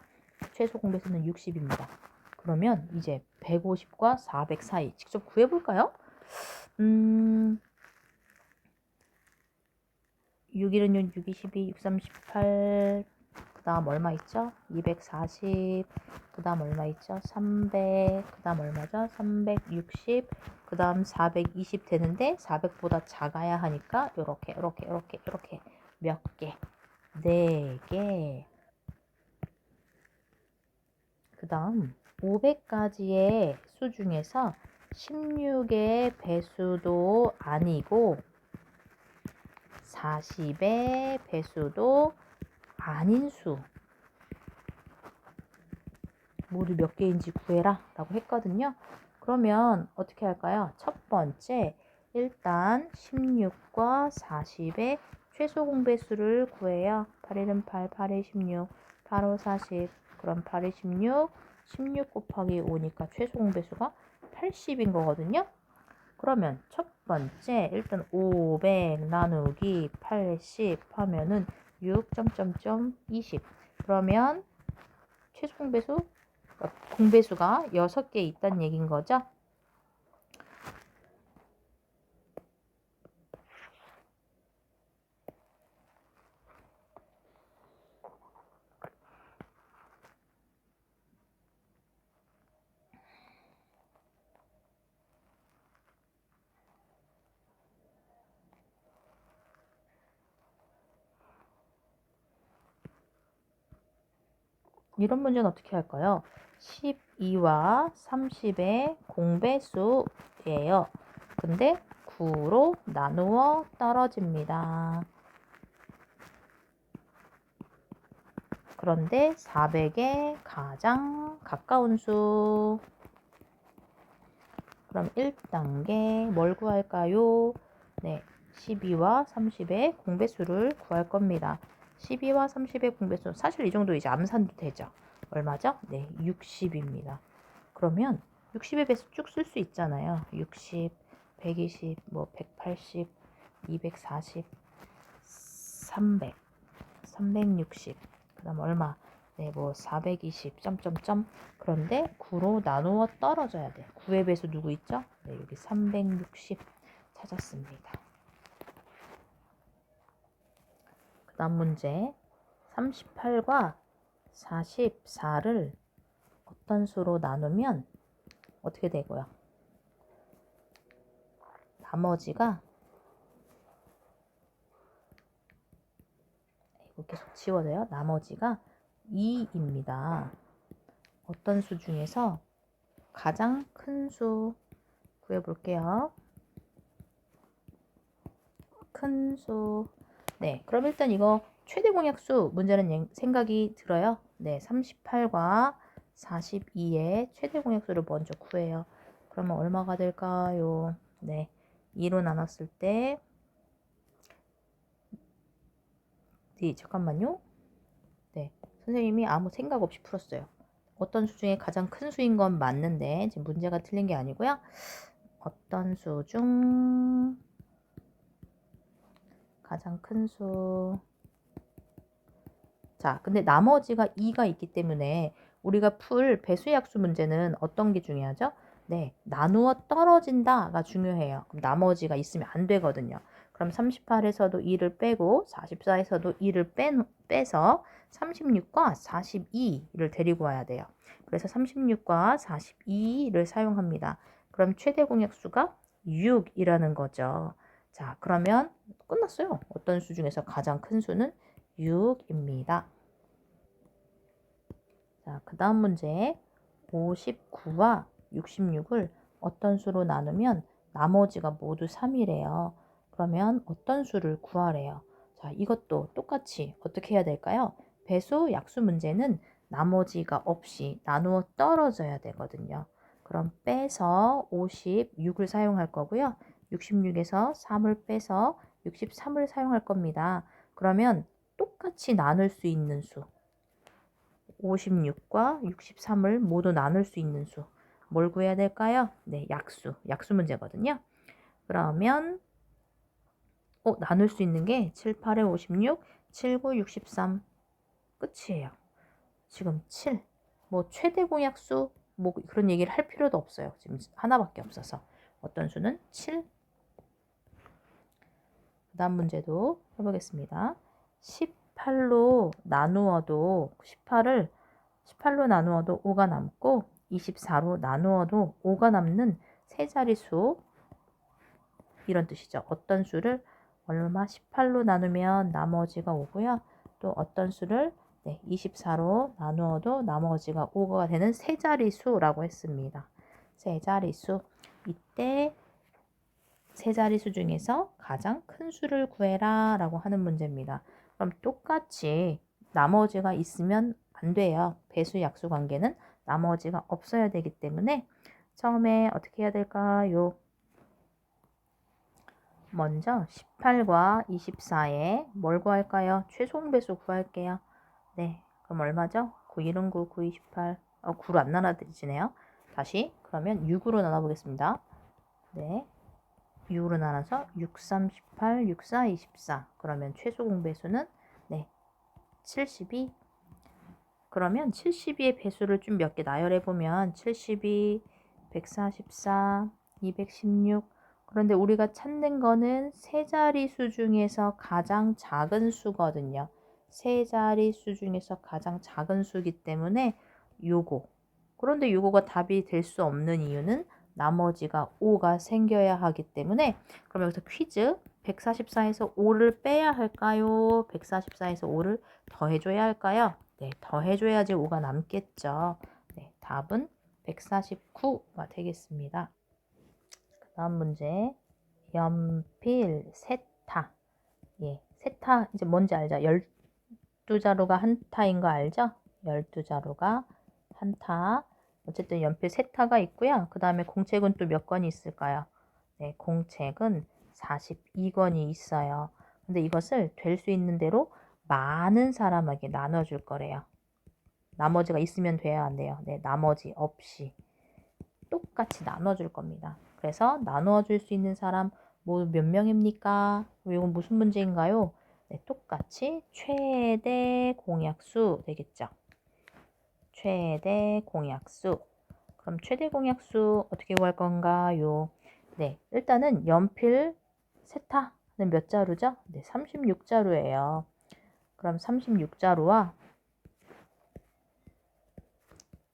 최소 공배수는 60입니다. 그러면 이제 150과 400 사이 직접 구해볼까요? 6, 1은 6, 6, 2, 12, 6, 3, 18, 그 다음 얼마 있죠? 240, 그 다음 얼마 있죠? 300, 그 다음 얼마죠? 360, 그 다음 420 되는데 400보다 작아야 하니까 요렇게 몇 개? 4개. 그 다음 500까지의 수 중에서 16의 배수도 아니고 40의 배수도 아닌 수 모두 몇 개인지 구해라 라고 했거든요. 그러면 어떻게 할까요? 첫 번째, 일단 16과 40의 최소 공배수를 구해요. 8일은 8, 8일 16, 8, 5, 40. 그럼 8일 16, 16 곱하기 5니까 최소 공배수가 80인 거거든요. 그러면 첫 번째, 일단 500 나누기 80 하면은 6, 20. 그러면 최소 공배수, 공배수가 6개 있다는 얘기인 거죠. 이런 문제는 어떻게 할까요? 12와 30의 공배수예요. 근데 9로 나누어 떨어집니다. 그런데 400의 가장 가까운 수. 그럼 1단계 뭘 구할까요? 네, 12와 30의 공배수를 구할 겁니다. 12와 30의 공배수, 사실 이 정도 이제 암산도 되죠. 얼마죠? 네, 60입니다. 그러면 60의 배수 쭉 쓸 수 있잖아요. 60, 120, 뭐 180, 240, 300, 360, 그 다음 얼마? 네, 뭐 420, 점점점. 그런데 9로 나누어 떨어져야 돼. 9의 배수 누구 있죠? 네, 여기 360 찾았습니다. 그 다음 문제. 38과 44를 어떤 수로 나누면 어떻게 되고요? 나머지가, 이거 계속 지워져요. 나머지가 2입니다. 어떤 수 중에서 가장 큰 수 구해볼게요. 큰 수. 네, 그럼 일단 이거 최대 공약수 문제는 생각이 들어요. 네, 38과 42의 최대 공약수를 먼저 구해요. 그러면 얼마가 될까요? 네, 2로 나눴을 때, 네, 잠깐만요. 네, 선생님이 아무 생각 없이 풀었어요. 어떤 수 중에 가장 큰 수인 건 맞는데 지금 문제가 틀린 게 아니고요. 어떤 수 중 가장 큰 수. 자, 근데 나머지가 2가 있기 때문에 우리가 풀 배수약수 문제는 어떤 게 중요하죠? 네, 나누어 떨어진다가 중요해요. 그럼 나머지가 있으면 안 되거든요. 그럼 38에서도 2를 빼고 44에서도 2를 빼서 36과 42를 데리고 와야 돼요. 그래서 36과 42를 사용합니다. 그럼 최대 공약수가 6이라는 거죠. 자, 그러면 끝났어요. 어떤 수 중에서 가장 큰 수는 6입니다. 자, 그 다음 문제. 59와 66을 어떤 수로 나누면 나머지가 모두 3이래요. 그러면 어떤 수를 구하래요? 자, 이것도 똑같이 어떻게 해야 될까요? 배수, 약수 문제는 나머지가 없이 나누어 떨어져야 되거든요. 그럼 빼서 56을 사용할 거고요. 66에서 3을 빼서 63을 사용할 겁니다. 그러면 똑같이 나눌 수 있는 수, 56과 63을 모두 나눌 수 있는 수, 뭘 구해야 될까요? 네, 약수 문제거든요. 그러면 나눌 수 있는 게 7, 8에 56, 7, 9, 63 끝이에요. 지금 7, 뭐 최대 공약수 뭐 그런 얘기를 할 필요도 없어요. 지금 하나밖에 없어서. 어떤 수는 7. 그 다음 문제도 해보겠습니다. 18로 나누어도 18로 나누어도 5가 남고 24로 나누어도 5가 남는 세 자리수, 이런 뜻이죠. 어떤 수를 얼마 18로 나누면 나머지가 5고요. 또 어떤 수를 24로 나누어도 나머지가 5가 되는 세 자리수라고 했습니다. 세 자리수. 이때 세 자리수 중에서 가장 큰 수를 구해라 라고 하는 문제입니다. 그럼 똑같이 나머지가 있으면 안 돼요. 배수 약수 관계는 나머지가 없어야 되기 때문에 처음에 어떻게 해야 될까요? 먼저 18과 24에 뭘 구할까요? 최소배수 구할게요. 네, 그럼 얼마죠? 9, 1은 9, 9, 28. 9로 안 나눠지네요. 다시 그러면 6으로 나눠보겠습니다. 네, 6으로 나눠서 6, 3, 18, 6, 4, 24. 그러면 최소 공배수는 72. 그러면 72의 배수를 좀 몇 개 나열해보면 72, 144, 216. 그런데 우리가 찾는 거는 세 자리수 중에서 가장 작은 수거든요. 세 자리수 중에서 가장 작은 수이기 때문에 요거. 그런데 요거가 답이 될 수 없는 이유는 나머지가 5가 생겨야 하기 때문에, 그럼 여기서 퀴즈. 144에서 5를 빼야 할까요? 144에서 5를 더해줘야 할까요? 네, 더해줘야지 5가 남겠죠. 네, 답은 149가 되겠습니다. 그 다음 문제. 연필 세타. 예, 세타 이제 뭔지 알죠? 12자루가 한 타인 거 알죠? 12자루가 한 타. 어쨌든 연필 세타가 있고요. 그 다음에 공책은 또 몇 권이 있을까요? 네, 공책은 42권이 있어요. 근데 이것을 될 수 있는 대로 많은 사람에게 나눠줄 거래요. 나머지가 있으면 돼야 안 돼요. 네, 나머지 없이 똑같이 나눠줄 겁니다. 그래서 나누어줄 수 있는 사람 뭐 몇 명입니까? 이건 무슨 문제인가요? 네, 똑같이 최대 공약수 되겠죠. 최대 공약수. 그럼 최대 공약수 어떻게 구할 건가요? 네, 일단은 연필 세타는 몇 자루죠? 네, 36자루예요. 그럼 36자루와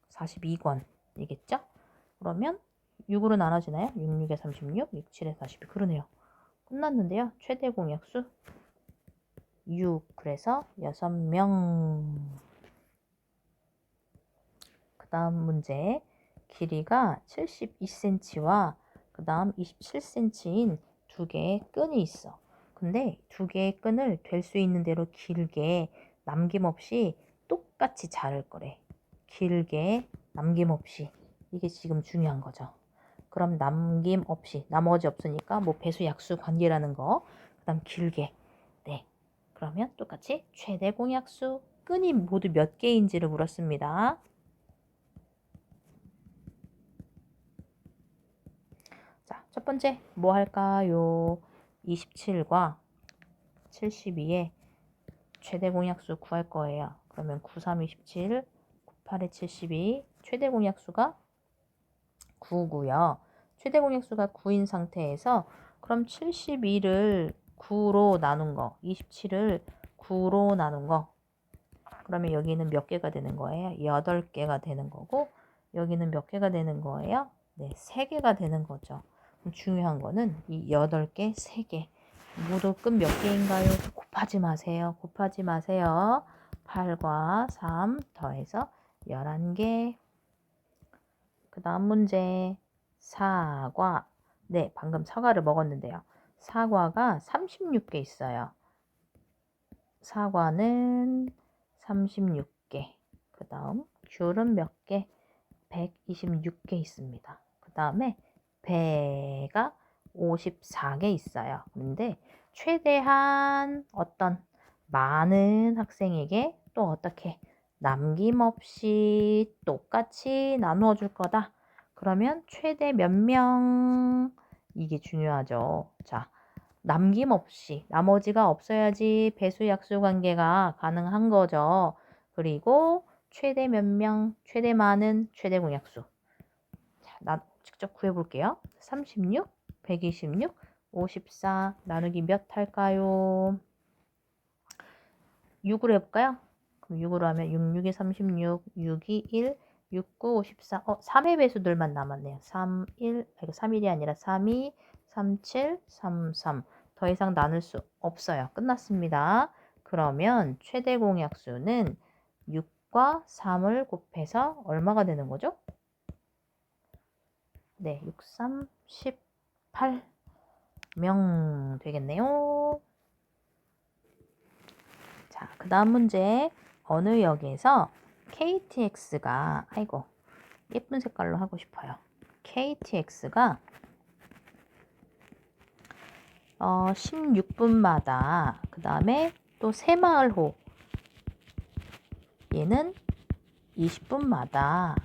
42권이겠죠? 그러면 6으로 나눠지나요? 6, 6에 36, 6, 7에 42. 그러네요. 끝났는데요. 최대 공약수 6. 그래서 6명. 그 다음 문제. 길이가 72cm와 그 다음 27cm인 두 개의 끈이 있어. 근데 두 개의 끈을 될 수 있는 대로 길게 남김없이 똑같이 자를 거래. 길게 남김없이. 이게 지금 중요한 거죠. 그럼 남김없이, 나머지 없으니까 뭐 배수 약수 관계라는 거. 그 다음 길게. 네. 그러면 똑같이 최대 공약수, 끈이 모두 몇 개인지를 물었습니다. 자, 첫 번째 뭐 할까요? 27과 72의 최대 공약수 구할 거예요. 그러면 9, 3, 27, 9, 8에 72, 최대 공약수가 9고요. 최대 공약수가 9인 상태에서 그럼 72를 9로 나눈 거, 27을 9로 나눈 거, 그러면 여기는 몇 개가 되는 거예요? 8개가 되는 거고, 여기는 몇 개가 되는 거예요? 네, 3개가 되는 거죠. 중요한 거는 이 8개, 3개. 모두 끈 몇 개인가요? 곱하지 마세요. 곱하지 마세요. 8과 3 더해서 11개. 그 다음 문제. 사과. 네, 방금 사과를 먹었는데요. 사과가 36개 있어요. 사과는 36개. 그 다음 귤은 몇 개? 126개 있습니다. 그 다음에 배가 54개 있어요. 근데 최대한 어떤 많은 학생에게 또 어떻게 남김없이 똑같이 나누어 줄 거다. 그러면 최대 몇 명? 이게 중요하죠. 자, 남김없이 나머지가 없어야지 배수 약수 관계가 가능한 거죠. 그리고 최대 몇 명, 최대 많은, 최대 공약수. 자, 나 직접 구해볼게요. 36, 126, 54 나누기 몇 할까요? 6으로 해볼까요? 그럼 6으로 하면 6, 6에 36, 6이 1, 6, 9, 54. 3의 배수들만 남았네요. 3, 1, 3일이 아니라 3, 2, 3, 7, 3, 3. 더 이상 나눌 수 없어요. 끝났습니다. 그러면 최대 공약수는 6과 3을 곱해서 얼마가 되는 거죠? 네, 6, 3, 18명 되겠네요. 자, 그 다음 문제. 어느 역에서 KTX가, 아이고, 예쁜 색깔로 하고 싶어요. KTX가 16분마다, 그 다음에 또 새마을호, 얘는 20분마다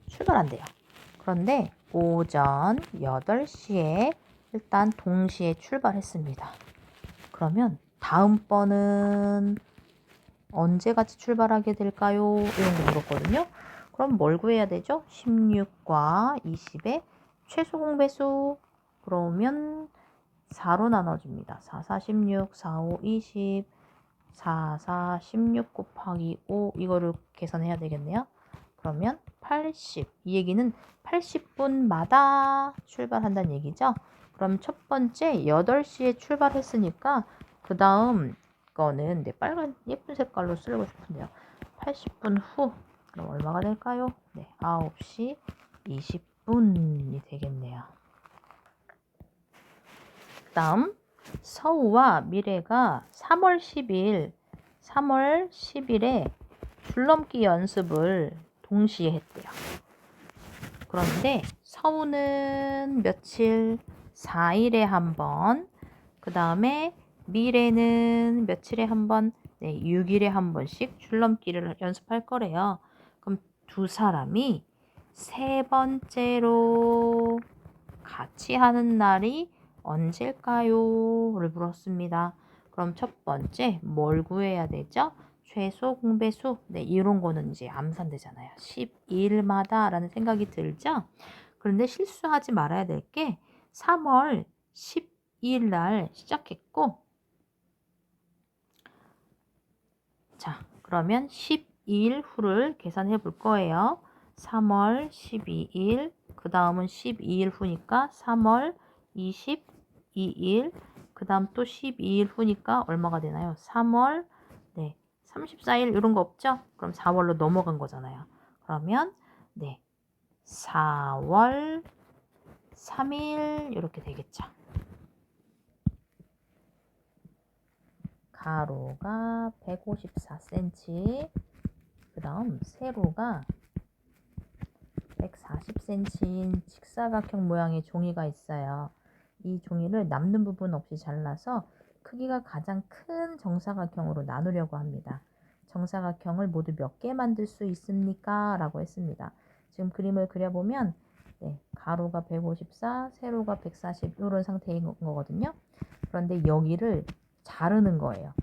출발한대요. 그런데 오전 8시에 일단 동시에 출발했습니다. 그러면 다음번은 언제 같이 출발하게 될까요? 이런 거 물었거든요. 그럼 뭘 구해야 되죠? 16과 20의 최소 공배수. 그러면 4로 나눠줍니다. 4, 4, 16, 4, 5, 20, 4, 4, 16 곱하기 5 이거를 계산해야 되겠네요. 그러면 80. 이 얘기는 80분마다 출발한다는 얘기죠. 그럼 첫 번째 8시에 출발했으니까 그 다음 거는 빨간 예쁜 색깔로 쓰고 싶은데요. 80분 후. 그럼 얼마가 될까요? 네, 9시 20분이 되겠네요. 그 다음 서우와 미래가 3월 10일에 줄넘기 연습을 동시에 했대요. 그런데 서우는 며칠? 4일에 한 번, 그 다음에 미래는 며칠에 한 번? 네, 6일에 한 번씩 줄넘기를 연습할 거래요. 그럼 두 사람이 세 번째로 같이 하는 날이 언제일까요? 를 물었습니다. 그럼 첫 번째 뭘 구해야 되죠? 최소 공배수. 네, 이런 거는 이제 암산되잖아요. 12일마다 라는 생각이 들죠? 그런데 실수하지 말아야 될 게 3월 12일 날 시작했고, 자, 그러면 12일 후를 계산해 볼 거예요. 3월 12일, 그 다음은 12일 후니까 3월 22일, 그 다음 또 12일 후니까 얼마가 되나요? 3월, 네, 34일 이런 거 없죠? 그럼 4월로 넘어간 거잖아요. 그러면, 네, 4월 3일 이렇게 되겠죠. 가로가 154cm, 그 다음 세로가 140cm인 직사각형 모양의 종이가 있어요. 이 종이를 남는 부분 없이 잘라서 크기가 가장 큰 정사각형으로 나누려고 합니다. 정사각형을 모두 몇 개 만들 수 있습니까? 라고 했습니다. 지금 그림을 그려보면 가로가 154, 세로가 140 이런 상태인 거거든요. 그런데 여기를 자르는 거예요.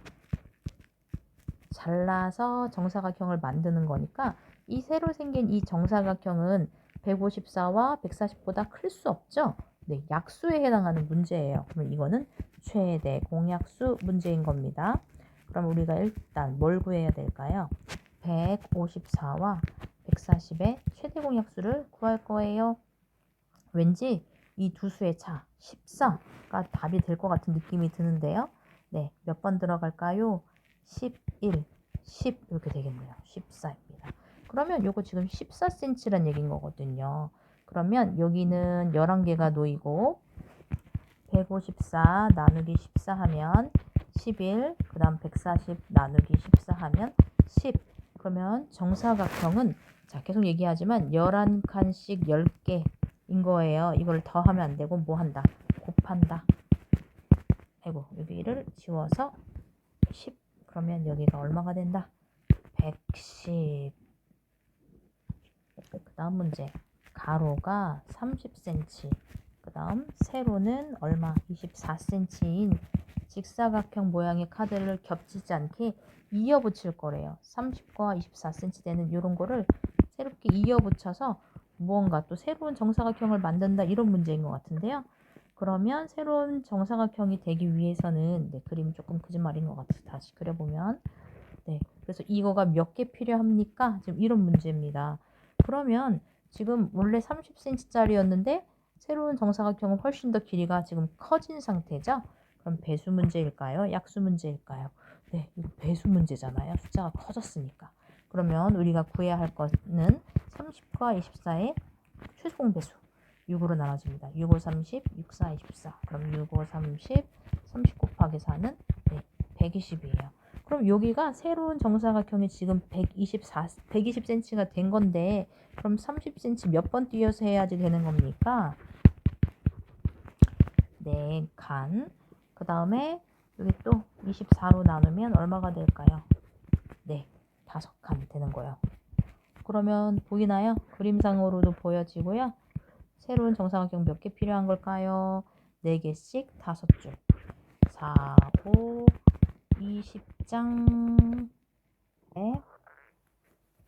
잘라서 정사각형을 만드는 거니까 이 새로 생긴 이 정사각형은 154와 140보다 클 수 없죠? 네, 약수에 해당하는 문제예요. 그럼 이거는 최대 공약수 문제인 겁니다. 그럼 우리가 일단 뭘 구해야 될까요? 154와 140의 최대 공약수를 구할 거예요. 왠지 이 두 수의 차 14가 답이 될 것 같은 느낌이 드는데요. 네, 몇 번 들어갈까요? 11, 10 이렇게 되겠네요. 14입니다. 그러면 요거 지금 14cm란 얘기인 거거든요. 그러면 여기는 11개가 놓이고 154 나누기 14 하면 11, 그 다음 140 나누기 14 하면 10. 그러면 정사각형은 자 계속 얘기하지만 11칸씩 10개인 거예요. 이걸 더하면 안 되고 뭐 한다? 곱한다. 아이고 여기를 지워서 10. 그러면 여기가 얼마가 된다? 110. 그 다음 문제. 가로가 30cm. 그 다음 세로는 얼마? 24cm인 직사각형 모양의 카드를 겹치지 않게 이어 붙일 거래요. 30과 24cm 되는 이런 거를 새롭게 이어 붙여서 무언가 또 새로운 정사각형을 만든다 이런 문제인 것 같은데요. 그러면 새로운 정사각형이 되기 위해서는 그림이 조금 거짓말인 것 같아서 다시 그려보면 그래서 이거가 몇 개 필요합니까? 지금 이런 문제입니다. 그러면 지금 원래 30cm짜리였는데 새로운 정사각형은 훨씬 더 길이가 지금 커진 상태죠? 그럼 배수 문제일까요? 약수 문제일까요? 네, 이거 배수 문제잖아요. 숫자가 커졌으니까. 그러면 우리가 구해야 할 거는 30과 24의 최소 공배수 6으로 나눠집니다. 6, 5, 30, 6, 4, 24. 그럼 6, 5, 30, 30 곱하기 4는 120이에요. 그럼 여기가 새로운 정사각형이 지금 120cm가 된 건데 그럼 30cm 몇 번 띄어서 해야지 되는 겁니까? 네, 칸. 그 다음에 여기 또 24로 나누면 얼마가 될까요? 네, 5칸 되는 거예요. 그러면 보이나요? 그림상으로도 보여지고요. 새로운 정사각형 몇 개 필요한 걸까요? 4개씩 5줄. 4, 5, 20장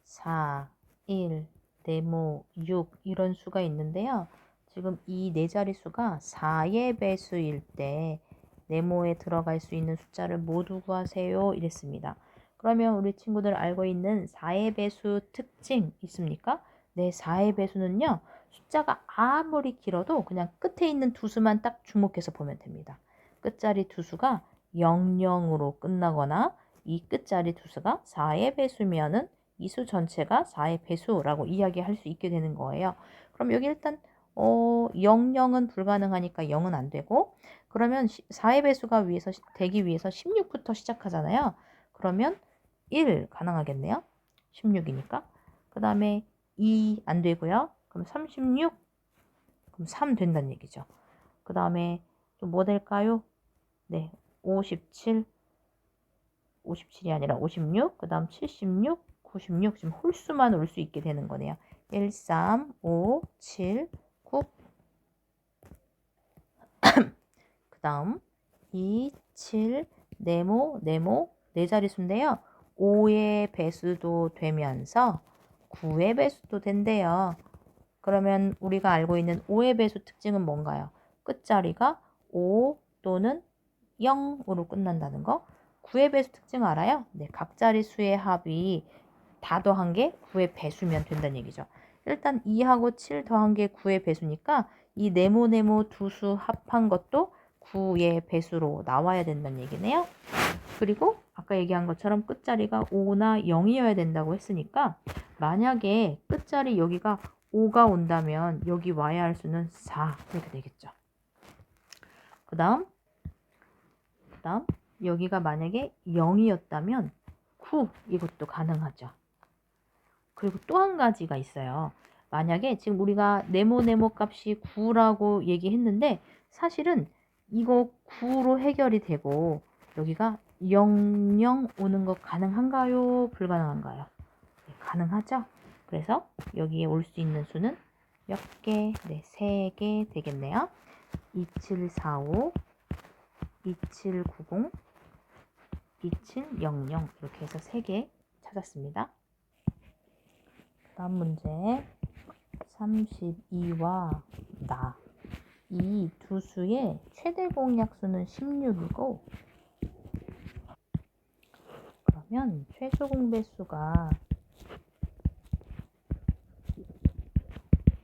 4, 1, 네모, 6 이런 수가 있는데요. 지금 이 네 자릿수가 4의 배수일 때 네모에 들어갈 수 있는 숫자를 모두 구하세요 이랬습니다. 그러면 우리 친구들 알고 있는 4의 배수 특징 있습니까? 네, 4의 배수는요. 숫자가 아무리 길어도 그냥 끝에 있는 두 수만 딱 주목해서 보면 됩니다. 끝자리 두 수가 00으로 끝나거나 이 끝자리 두 수가 4의 배수면은 이 수 전체가 4의 배수라고 이야기할 수 있게 되는 거예요. 그럼 여기 일단 00은 불가능하니까 0은 안 되고 그러면 4의 배수가 되기 위해서 16부터 시작하잖아요. 그러면 1 가능하겠네요. 16이니까. 그 다음에 2 안 되고요. 그럼 36, 그럼 3 된다는 얘기죠. 그 다음에 또 뭐 될까요? 네, 57, 57이 아니라 56, 그 다음 76, 96, 지금 홀수만 올 수 있게 되는 거네요. 1, 3, 5, 7, 9. 그 다음 2, 7, 네모, 네 자릿수인데요. 5의 배수도 되면서 9의 배수도 된대요. 그러면 우리가 알고 있는 5의 배수 특징은 뭔가요? 끝자리가 5 또는 0으로 끝난다는 거. 9의 배수 특징 알아요? 네, 각 자릿수의 합이 다 더한 게 9의 배수면 된다는 얘기죠. 일단 2하고 7 더한 게 9의 배수니까 이 네모 두 수 합한 것도 9의 배수로 나와야 된다는 얘기네요. 그리고 아까 얘기한 것처럼 끝자리가 5나 0이어야 된다고 했으니까 만약에 끝자리 여기가 5가 온다면 여기 와야 할 수는 4 이렇게 되겠죠. 그 다음 여기가 만약에 0이었다면 9 이것도 가능하죠. 그리고 또 한 가지가 있어요. 만약에 지금 우리가 네모 값이 9라고 얘기했는데 사실은 이거 9로 해결이 되고 여기가 00 오는 거 가능한가요? 불가능한가요? 네, 가능하죠? 그래서 여기에 올 수 있는 수는 몇 개? 네, 3개 되겠네요. 2745, 2790, 2700 이렇게 해서 3개 찾았습니다. 다음 문제 32와 나 이 두 수의 최대 공약수는 16이고 그러면 최소 공배수가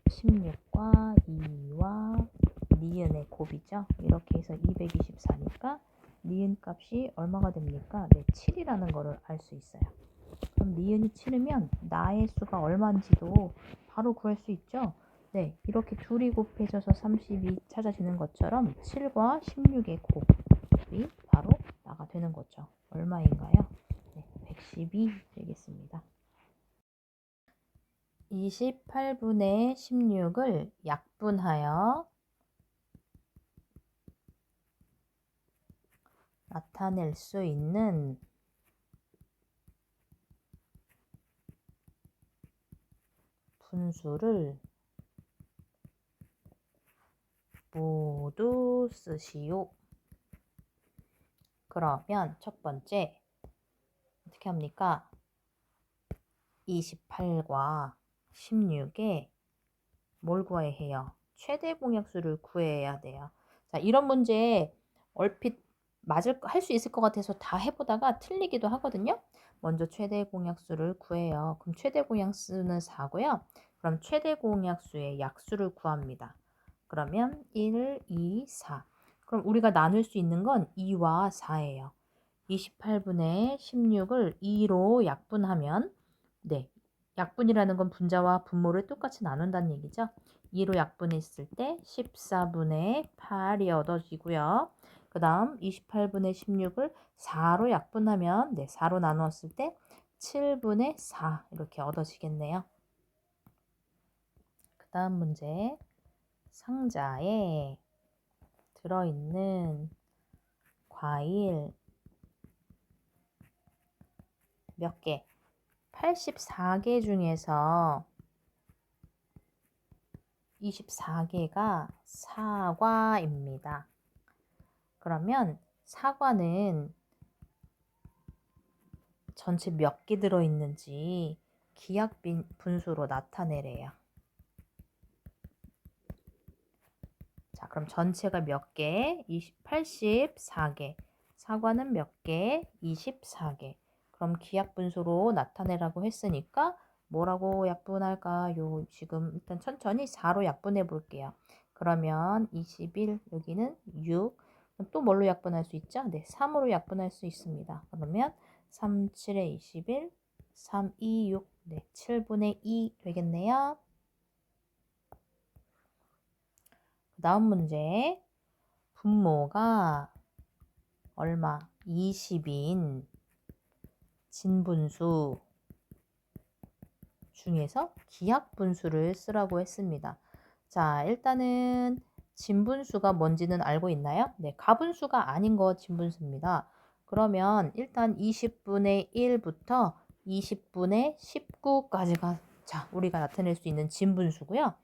16과 2와 니은의 곱이죠. 이렇게 해서 224니까 니은 값이 얼마가 됩니까? 네, 7이라는 거를 알 수 있어요. 그럼 니은이 7이면 나의 수가 얼마인지도 바로 구할 수 있죠. 네, 이렇게 둘이 곱해져서 32 찾아지는 것처럼 7과 16의 곱이 바로 나가 되는 거죠. 얼마인가요? 네, 112 되겠습니다. 28분의 16을 약분하여 나타낼 수 있는 분수를 모두 쓰시오. 그러면 첫 번째 어떻게 합니까? 28과 16에 뭘 구해야 해요? 최대 공약수를 구해야 돼요. 자, 이런 문제 얼핏 할 수 있을 것 같아서 다 해보다가 틀리기도 하거든요. 먼저 최대 공약수를 구해요. 그럼 최대 공약수는 4고요. 그럼 최대 공약수의 약수를 구합니다. 그러면 1, 2, 4. 그럼 우리가 나눌 수 있는 건 2와 4예요. 28분의 16을 2로 약분하면 네, 약분이라는 건 분자와 분모를 똑같이 나눈다는 얘기죠. 2로 약분했을 때 14분의 8이 얻어지고요. 그 다음 28분의 16을 4로 약분하면 4로 나누었을 때 7분의 4 이렇게 얻어지겠네요. 그 다음 문제 상자에 들어있는 과일 몇 개? 84개 중에서 24개가 사과입니다. 그러면 사과는 전체 몇 개 들어있는지 기억 분수로 나타내래요. 자, 그럼 전체가 몇 개? 84개. 사과는 몇 개? 24개. 그럼 기억 분수로 나타내라고 했으니까 뭐라고 약분할까요? 지금 일단 천천히 4로 약분해 볼게요. 그러면 21, 여기는 6. 또 뭘로 약분할 수 있죠? 네, 3으로 약분할 수 있습니다. 그러면 3, 7에 21, 3, 2, 6. 네, 7분의 2 되겠네요. 그 다음 문제. 분모가 얼마? 20인 진분수 중에서 기하분수를 쓰라고 했습니다. 자, 일단은 진분수가 뭔지는 알고 있나요? 네, 가분수가 아닌 거 진분수입니다. 그러면 일단 20분의 1부터 20분의 19까지가 자, 우리가 나타낼 수 있는 진분수고요.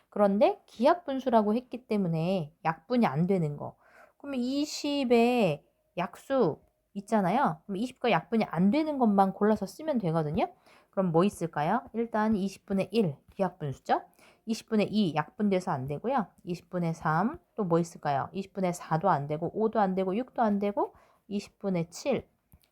그런데 기하분수라고 했기 때문에 약분이 안 되는 거. 그러면 20의 약수 있잖아요. 그럼 20과 약분이 안 되는 것만 골라서 쓰면 되거든요. 그럼 뭐 있을까요? 일단 20분의 1 기하분수죠. 20분의 2 약분돼서 안 되고요. 20분의 3 또 뭐 있을까요? 20분의 4도 안 되고 5도 안 되고 6도 안 되고 20분의 7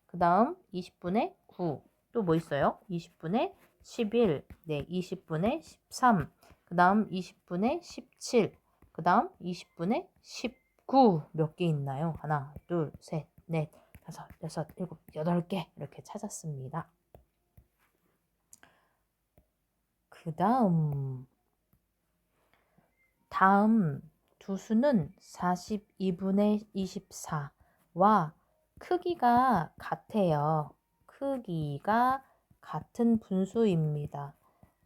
그 다음 20분의 9 또 뭐 있어요? 20분의 11 네 20분의 13 그 다음 20분의 17 그 다음 20분의 19 몇 개 있나요? 하나 둘 셋 넷 다섯 여섯 일곱 여덟 개 이렇게 찾았습니다. 그 다음 두 수는 42분의 24와 크기가 같아요. 크기가 같은 분수입니다.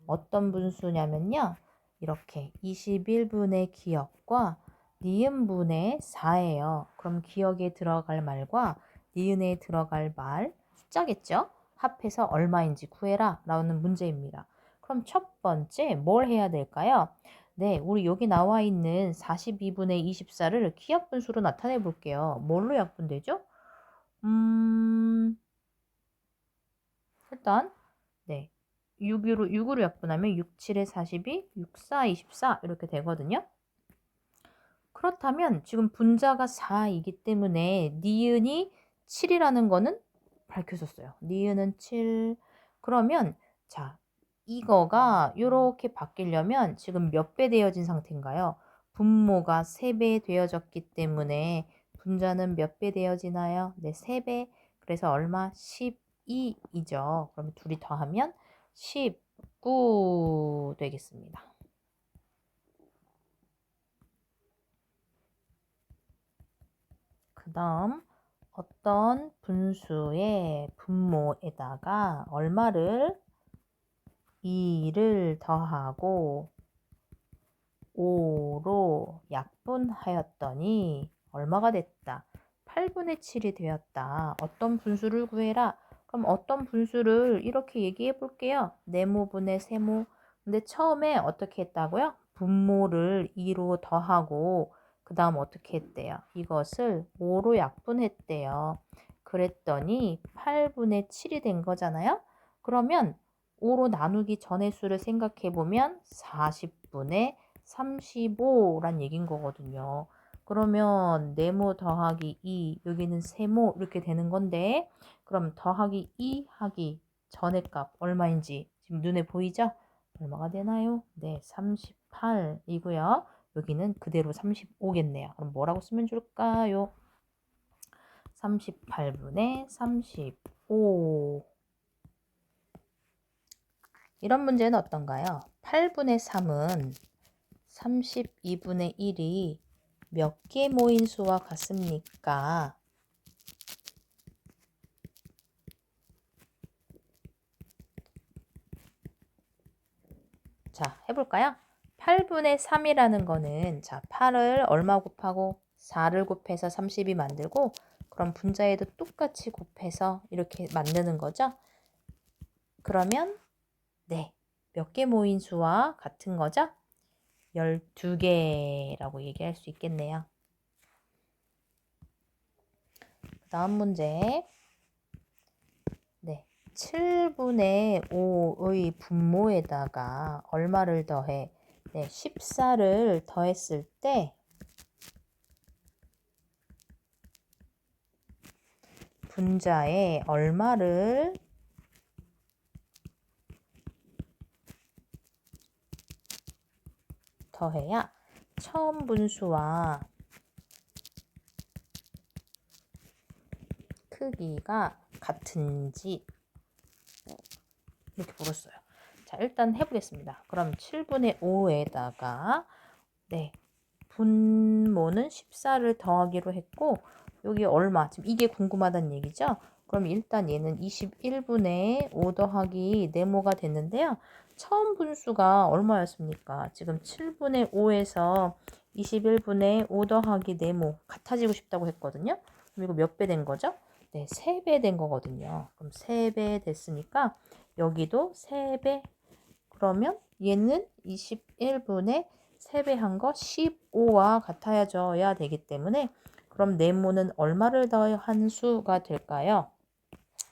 어떤 분수냐면요. 이렇게 21분의 기억과 니은분의 4예요. 그럼 기억에 들어갈 말과 니은에 들어갈 말 숫자겠죠? 합해서 얼마인지 구해라 라는 문제입니다. 그럼 첫 번째 뭘 해야 될까요? 네, 우리 여기 나와 있는 42분의 24를 기억 분수로 나타내 볼게요. 뭘로 약분되죠? 일단 네. 6으로 약분하면 6, 7에 42, 6, 4, 24 이렇게 되거든요. 그렇다면 지금 분자가 4이기 때문에 니은이 7이라는 거는 밝혀졌어요. 니은은 7. 그러면 자, 이거가 이렇게 바뀌려면 지금 몇 배 되어진 상태인가요? 분모가 3배 되어졌기 때문에 분자는 몇 배 되어지나요? 네, 3배. 그래서 얼마? 12이죠. 그럼 둘이 더하면 19 되겠습니다. 그 다음 어떤 분수의 분모에다가 얼마를 2를 더하고 5로 약분하였더니 얼마가 됐다. 8분의 7이 되었다. 어떤 분수를 구해라. 그럼 어떤 분수를 이렇게 얘기해 볼게요. 네모분의 세모. 근데 처음에 어떻게 했다고요? 분모를 2로 더하고 그 다음 어떻게 했대요? 이것을 5로 약분했대요. 그랬더니 8분의 7이 된 거잖아요. 그러면 5로 나누기 전의 수를 생각해 보면 40분의 35란 얘기인 거거든요. 그러면 네모 더하기 2, 여기는 세모 이렇게 되는 건데, 그럼 더하기 2 하기 전의 값 얼마인지 지금 눈에 보이죠? 얼마가 되나요? 네, 38이고요. 여기는 그대로 35겠네요. 그럼 뭐라고 쓰면 좋을까요? 38분의 35. 이런 문제는 어떤가요? 8분의 3은 32분의 1이 몇 개 모인 수와 같습니까? 자, 해볼까요? 8분의 3이라는 거는, 자, 8을 얼마 곱하고 4를 곱해서 30이 만들고, 그럼 분자에도 똑같이 곱해서 이렇게 만드는 거죠? 그러면, 네, 몇 개 모인 수와 같은 거죠? 12개라고 얘기할 수 있겠네요. 그 다음 문제. 네. 7분의 5의 분모에다가 얼마를 더해? 네, 14를 더했을 때 분자에 얼마를 더해야 처음 분수와 크기가 같은지 이렇게 물었어요. 자, 일단 해보겠습니다. 그럼 7분의 5에다가 네, 분모는 14를 더하기로 했고 여기 얼마? 지금 이게 궁금하다는 얘기죠? 그럼 일단 얘는 21분의 5 더하기 네모가 됐는데요. 처음 분수가 얼마였습니까? 지금 7분의 5에서 21분의 5 더하기 네모 같아지고 싶다고 했거든요. 그럼 이거 몇 배 된 거죠? 네, 3배 된 거거든요. 그럼 3배 됐으니까 여기도 3배. 그러면 얘는 21분의 3배 한 거 15와 같아져야 되기 때문에 그럼 네모는 얼마를 더한 수가 될까요?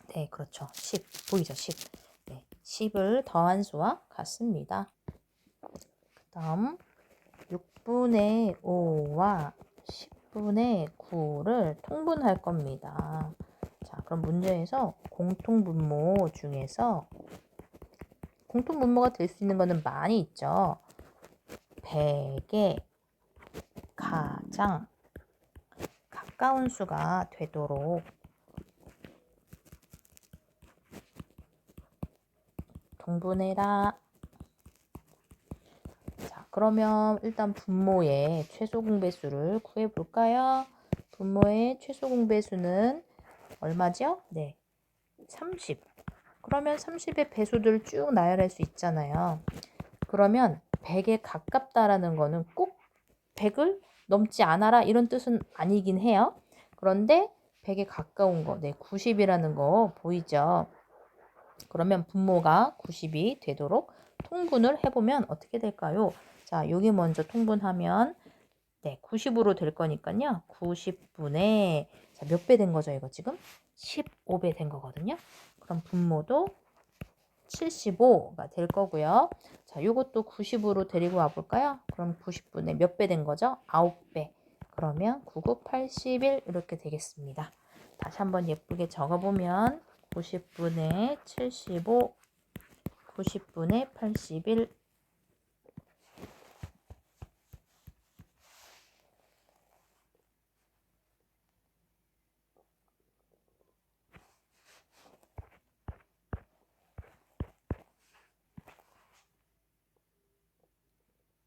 네, 그렇죠. 10. 보이죠? 10. 네, 10을 더한 수와 같습니다. 그 다음 6분의 5와 10분의 9를 통분할 겁니다. 자, 그럼 문제에서 공통분모 중에서 공통분모가 될 수 있는 거는 많이 있죠. 100에 가장 가까운 수가 되도록 통분해라. 자, 그러면 일단 분모의 최소 공배수를 구해볼까요? 분모의 최소 공배수는 얼마죠? 네, 30. 그러면 30의 배수들을 쭉 나열할 수 있잖아요. 그러면 100에 가깝다라는 거는 꼭 100을 넘지 않아라 이런 뜻은 아니긴 해요. 그런데 100에 가까운 거, 네, 90이라는 거 보이죠? 그러면 분모가 90이 되도록 통분을 해보면 어떻게 될까요? 자, 여기 먼저 통분하면 네, 90으로 될 거니까요. 90분의 자, 몇 배 된 거죠, 이거 지금? 15배 된 거거든요. 그럼 분모도 75가 될 거고요. 자, 요것도 90으로 데리고 와 볼까요? 그럼 90분의 몇 배 된 거죠? 9배. 그러면 99, 81 이렇게 되겠습니다. 다시 한번 예쁘게 적어보면 90분의 75, 90분의 81.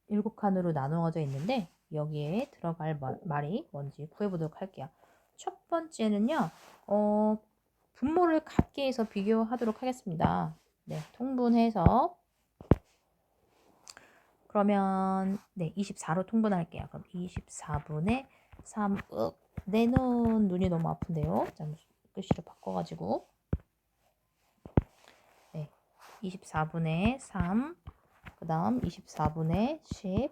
일곱 칸으로 나누어져 있는데 여기에 들어갈 말이 뭔지 구해보도록 할게요. 첫 번째는요. 분모를 같게 해서 비교하도록 하겠습니다. 네, 통분해서 그러면 네, 24로 통분할게요. 그럼 24분의 3, 내는 눈이 너무 아픈데요. 잠시 글씨를 바꿔가지고 네, 24분의 3, 그 다음 24분의 10.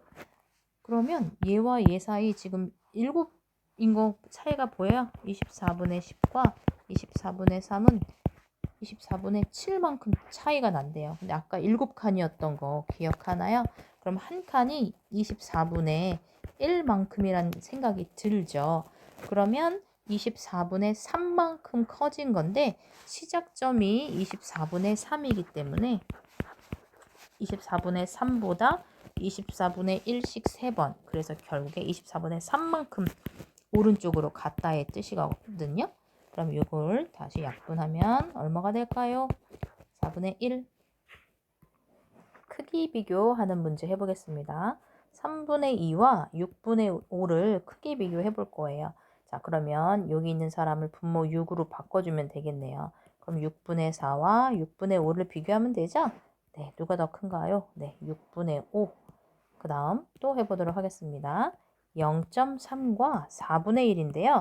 그러면 얘와 얘 사이 지금 7인 거 차이가 보여요. 24분의 10과 24분의 3은 24분의 7만큼 차이가 난대요. 근데 아까 7칸이었던 거 기억하나요? 그럼 한 칸이 24분의 1만큼이란 생각이 들죠. 그러면 24분의 3만큼 커진 건데 시작점이 24분의 3이기 때문에 24분의 3보다 24분의 1씩 3번. 그래서 결국에 24분의 3만큼 오른쪽으로 갔다의 뜻이거든요. 그럼 이걸 다시 약분하면 얼마가 될까요? 4분의 1. 크기 비교하는 문제 해보겠습니다. 3분의 2와 6분의 5를 크기 비교해 볼 거예요. 자, 그러면 여기 있는 사람을 분모 6으로 바꿔주면 되겠네요. 그럼 6분의 4와 6분의 5를 비교하면 되죠? 네, 누가 더 큰가요? 네, 6분의 5. 그 다음 또 해보도록 하겠습니다. 0.3과 4분의 1인데요.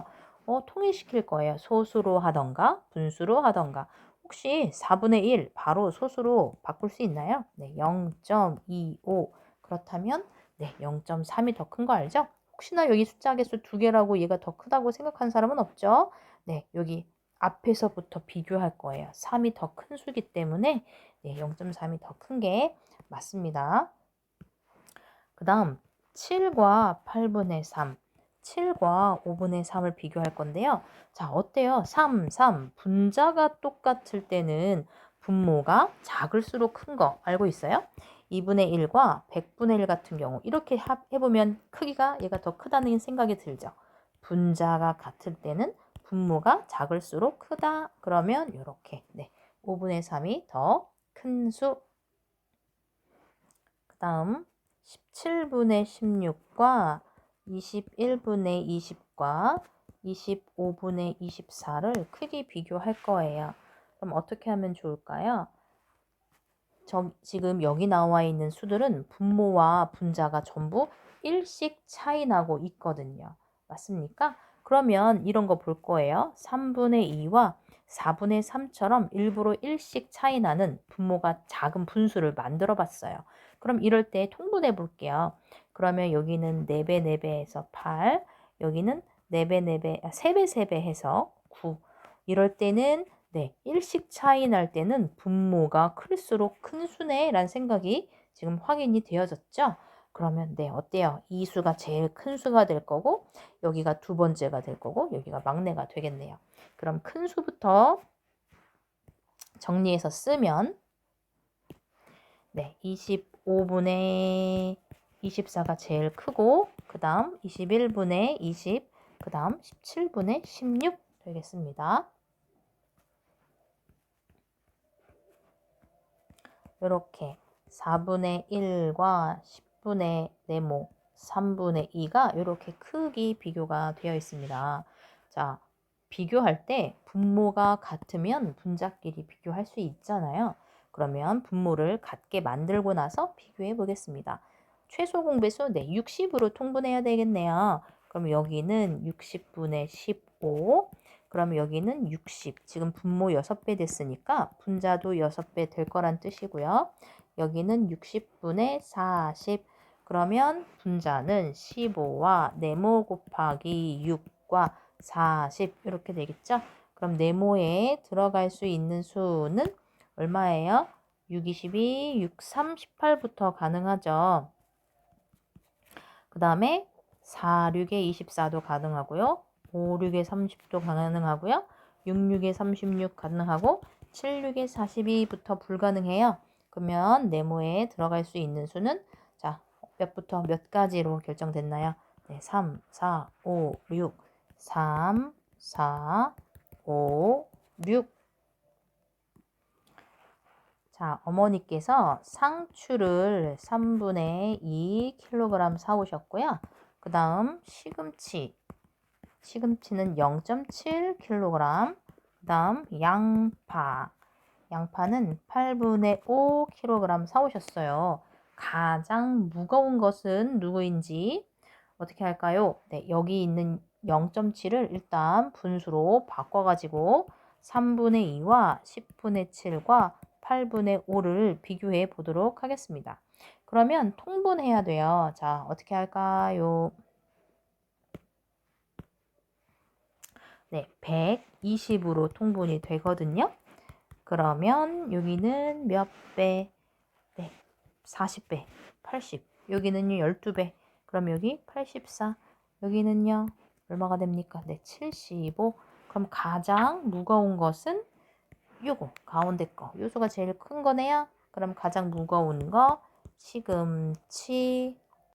통일시킬 거예요. 소수로 하던가 분수로 하던가. 혹시 4분의 1 바로 소수로 바꿀 수 있나요? 네, 0.25. 그렇다면 네, 0.3이 더 큰 거 알죠? 혹시나 여기 숫자 개수 2개라고 얘가 더 크다고 생각하는 사람은 없죠? 네, 여기 앞에서부터 비교할 거예요. 3이 더 큰 수기 때문에 네, 0.3이 더 큰 게 맞습니다. 그 다음 7과 8분의 3, 7과 5분의 3을 비교할 건데요. 자, 어때요? 3, 3. 분자가 똑같을 때는 분모가 작을수록 큰 거 알고 있어요? 2분의 1과 100분의 1 같은 경우 이렇게 해보면 크기가 얘가 더 크다는 생각이 들죠. 분자가 같을 때는 분모가 작을수록 크다. 그러면 이렇게 네, 5분의 3이 더 큰 수. 그 다음 17분의 16과 21분의 20과 25분의 24를 크기 비교할 거예요. 그럼 어떻게 하면 좋을까요? 지금 여기 나와 있는 수들은 분모와 분자가 전부 1씩 차이 나고 있거든요. 맞습니까? 그러면 이런 거 볼 거예요. 3분의 2와 4분의 3처럼 일부러 1씩 차이 나는 분모가 작은 분수를 만들어 봤어요. 그럼 이럴 때 통분해 볼게요. 그러면 여기는 4배 4배 해서 8, 여기는 4배 4배, 3배 3배 해서 9. 이럴 때는 네, 1씩 차이 날 때는 분모가 클수록 큰 수네 라는 생각이 지금 확인이 되어졌죠? 그러면 네, 어때요? 이 수가 제일 큰 수가 될 거고 여기가 두 번째가 될 거고 여기가 막내가 되겠네요. 그럼 큰 수부터 정리해서 쓰면 네, 25분의 24가 제일 크고 그 다음 21분의 20, 그 다음 17분의 16 되겠습니다. 이렇게 4분의 1과 10분의 네모, 3분의 2가 이렇게 크기 비교가 되어 있습니다. 자, 비교할 때 분모가 같으면 분자끼리 비교할 수 있잖아요. 그러면 분모를 같게 만들고 나서 비교해 보겠습니다. 최소 공배수 네, 60으로 통분해야 되겠네요. 그럼 여기는 60분의 15, 그럼 여기는 60. 지금 분모 6배 됐으니까 분자도 6배 될 거란 뜻이고요. 여기는 60분의 40. 그러면 분자는 15와 네모 곱하기 6과 40 이렇게 되겠죠? 그럼 네모에 들어갈 수 있는 수는 얼마예요? 6, 22, 6, 3, 18부터 가능하죠. 그 다음에 4, 6에 24도 가능하고요. 5, 6에 30도 가능하고요. 6, 6에 36 가능하고 7, 6에 42부터 불가능해요. 그러면 네모에 들어갈 수 있는 수는 자, 몇부터 몇 가지로 결정됐나요? 네, 3, 4, 5, 6, 3, 4, 5, 6. 자, 어머니께서 상추를 3분의 2kg 사오셨고요. 그 다음 시금치 시금치는 0.7kg. 그 다음 양파. 양파는 8분의 5kg 사오셨어요. 가장 무거운 것은 누구인지 어떻게 할까요? 네, 여기 있는 0.7을 일단 분수로 바꿔가지고 3분의 2와 10분의 7과 8분의 5를 비교해 보도록 하겠습니다. 그러면 통분해야 돼요. 자, 어떻게 할까요? 네, 120으로 통분이 되거든요. 그러면 여기는 몇 배? 네, 40배, 80. 여기는요, 12배. 그럼 여기 84. 여기는요, 얼마가 됩니까? 네, 75. 그럼 가장 무거운 것은 요거, 가운데 거. 요소가 제일 큰 거네요. 그럼 가장 무거운 거 시금치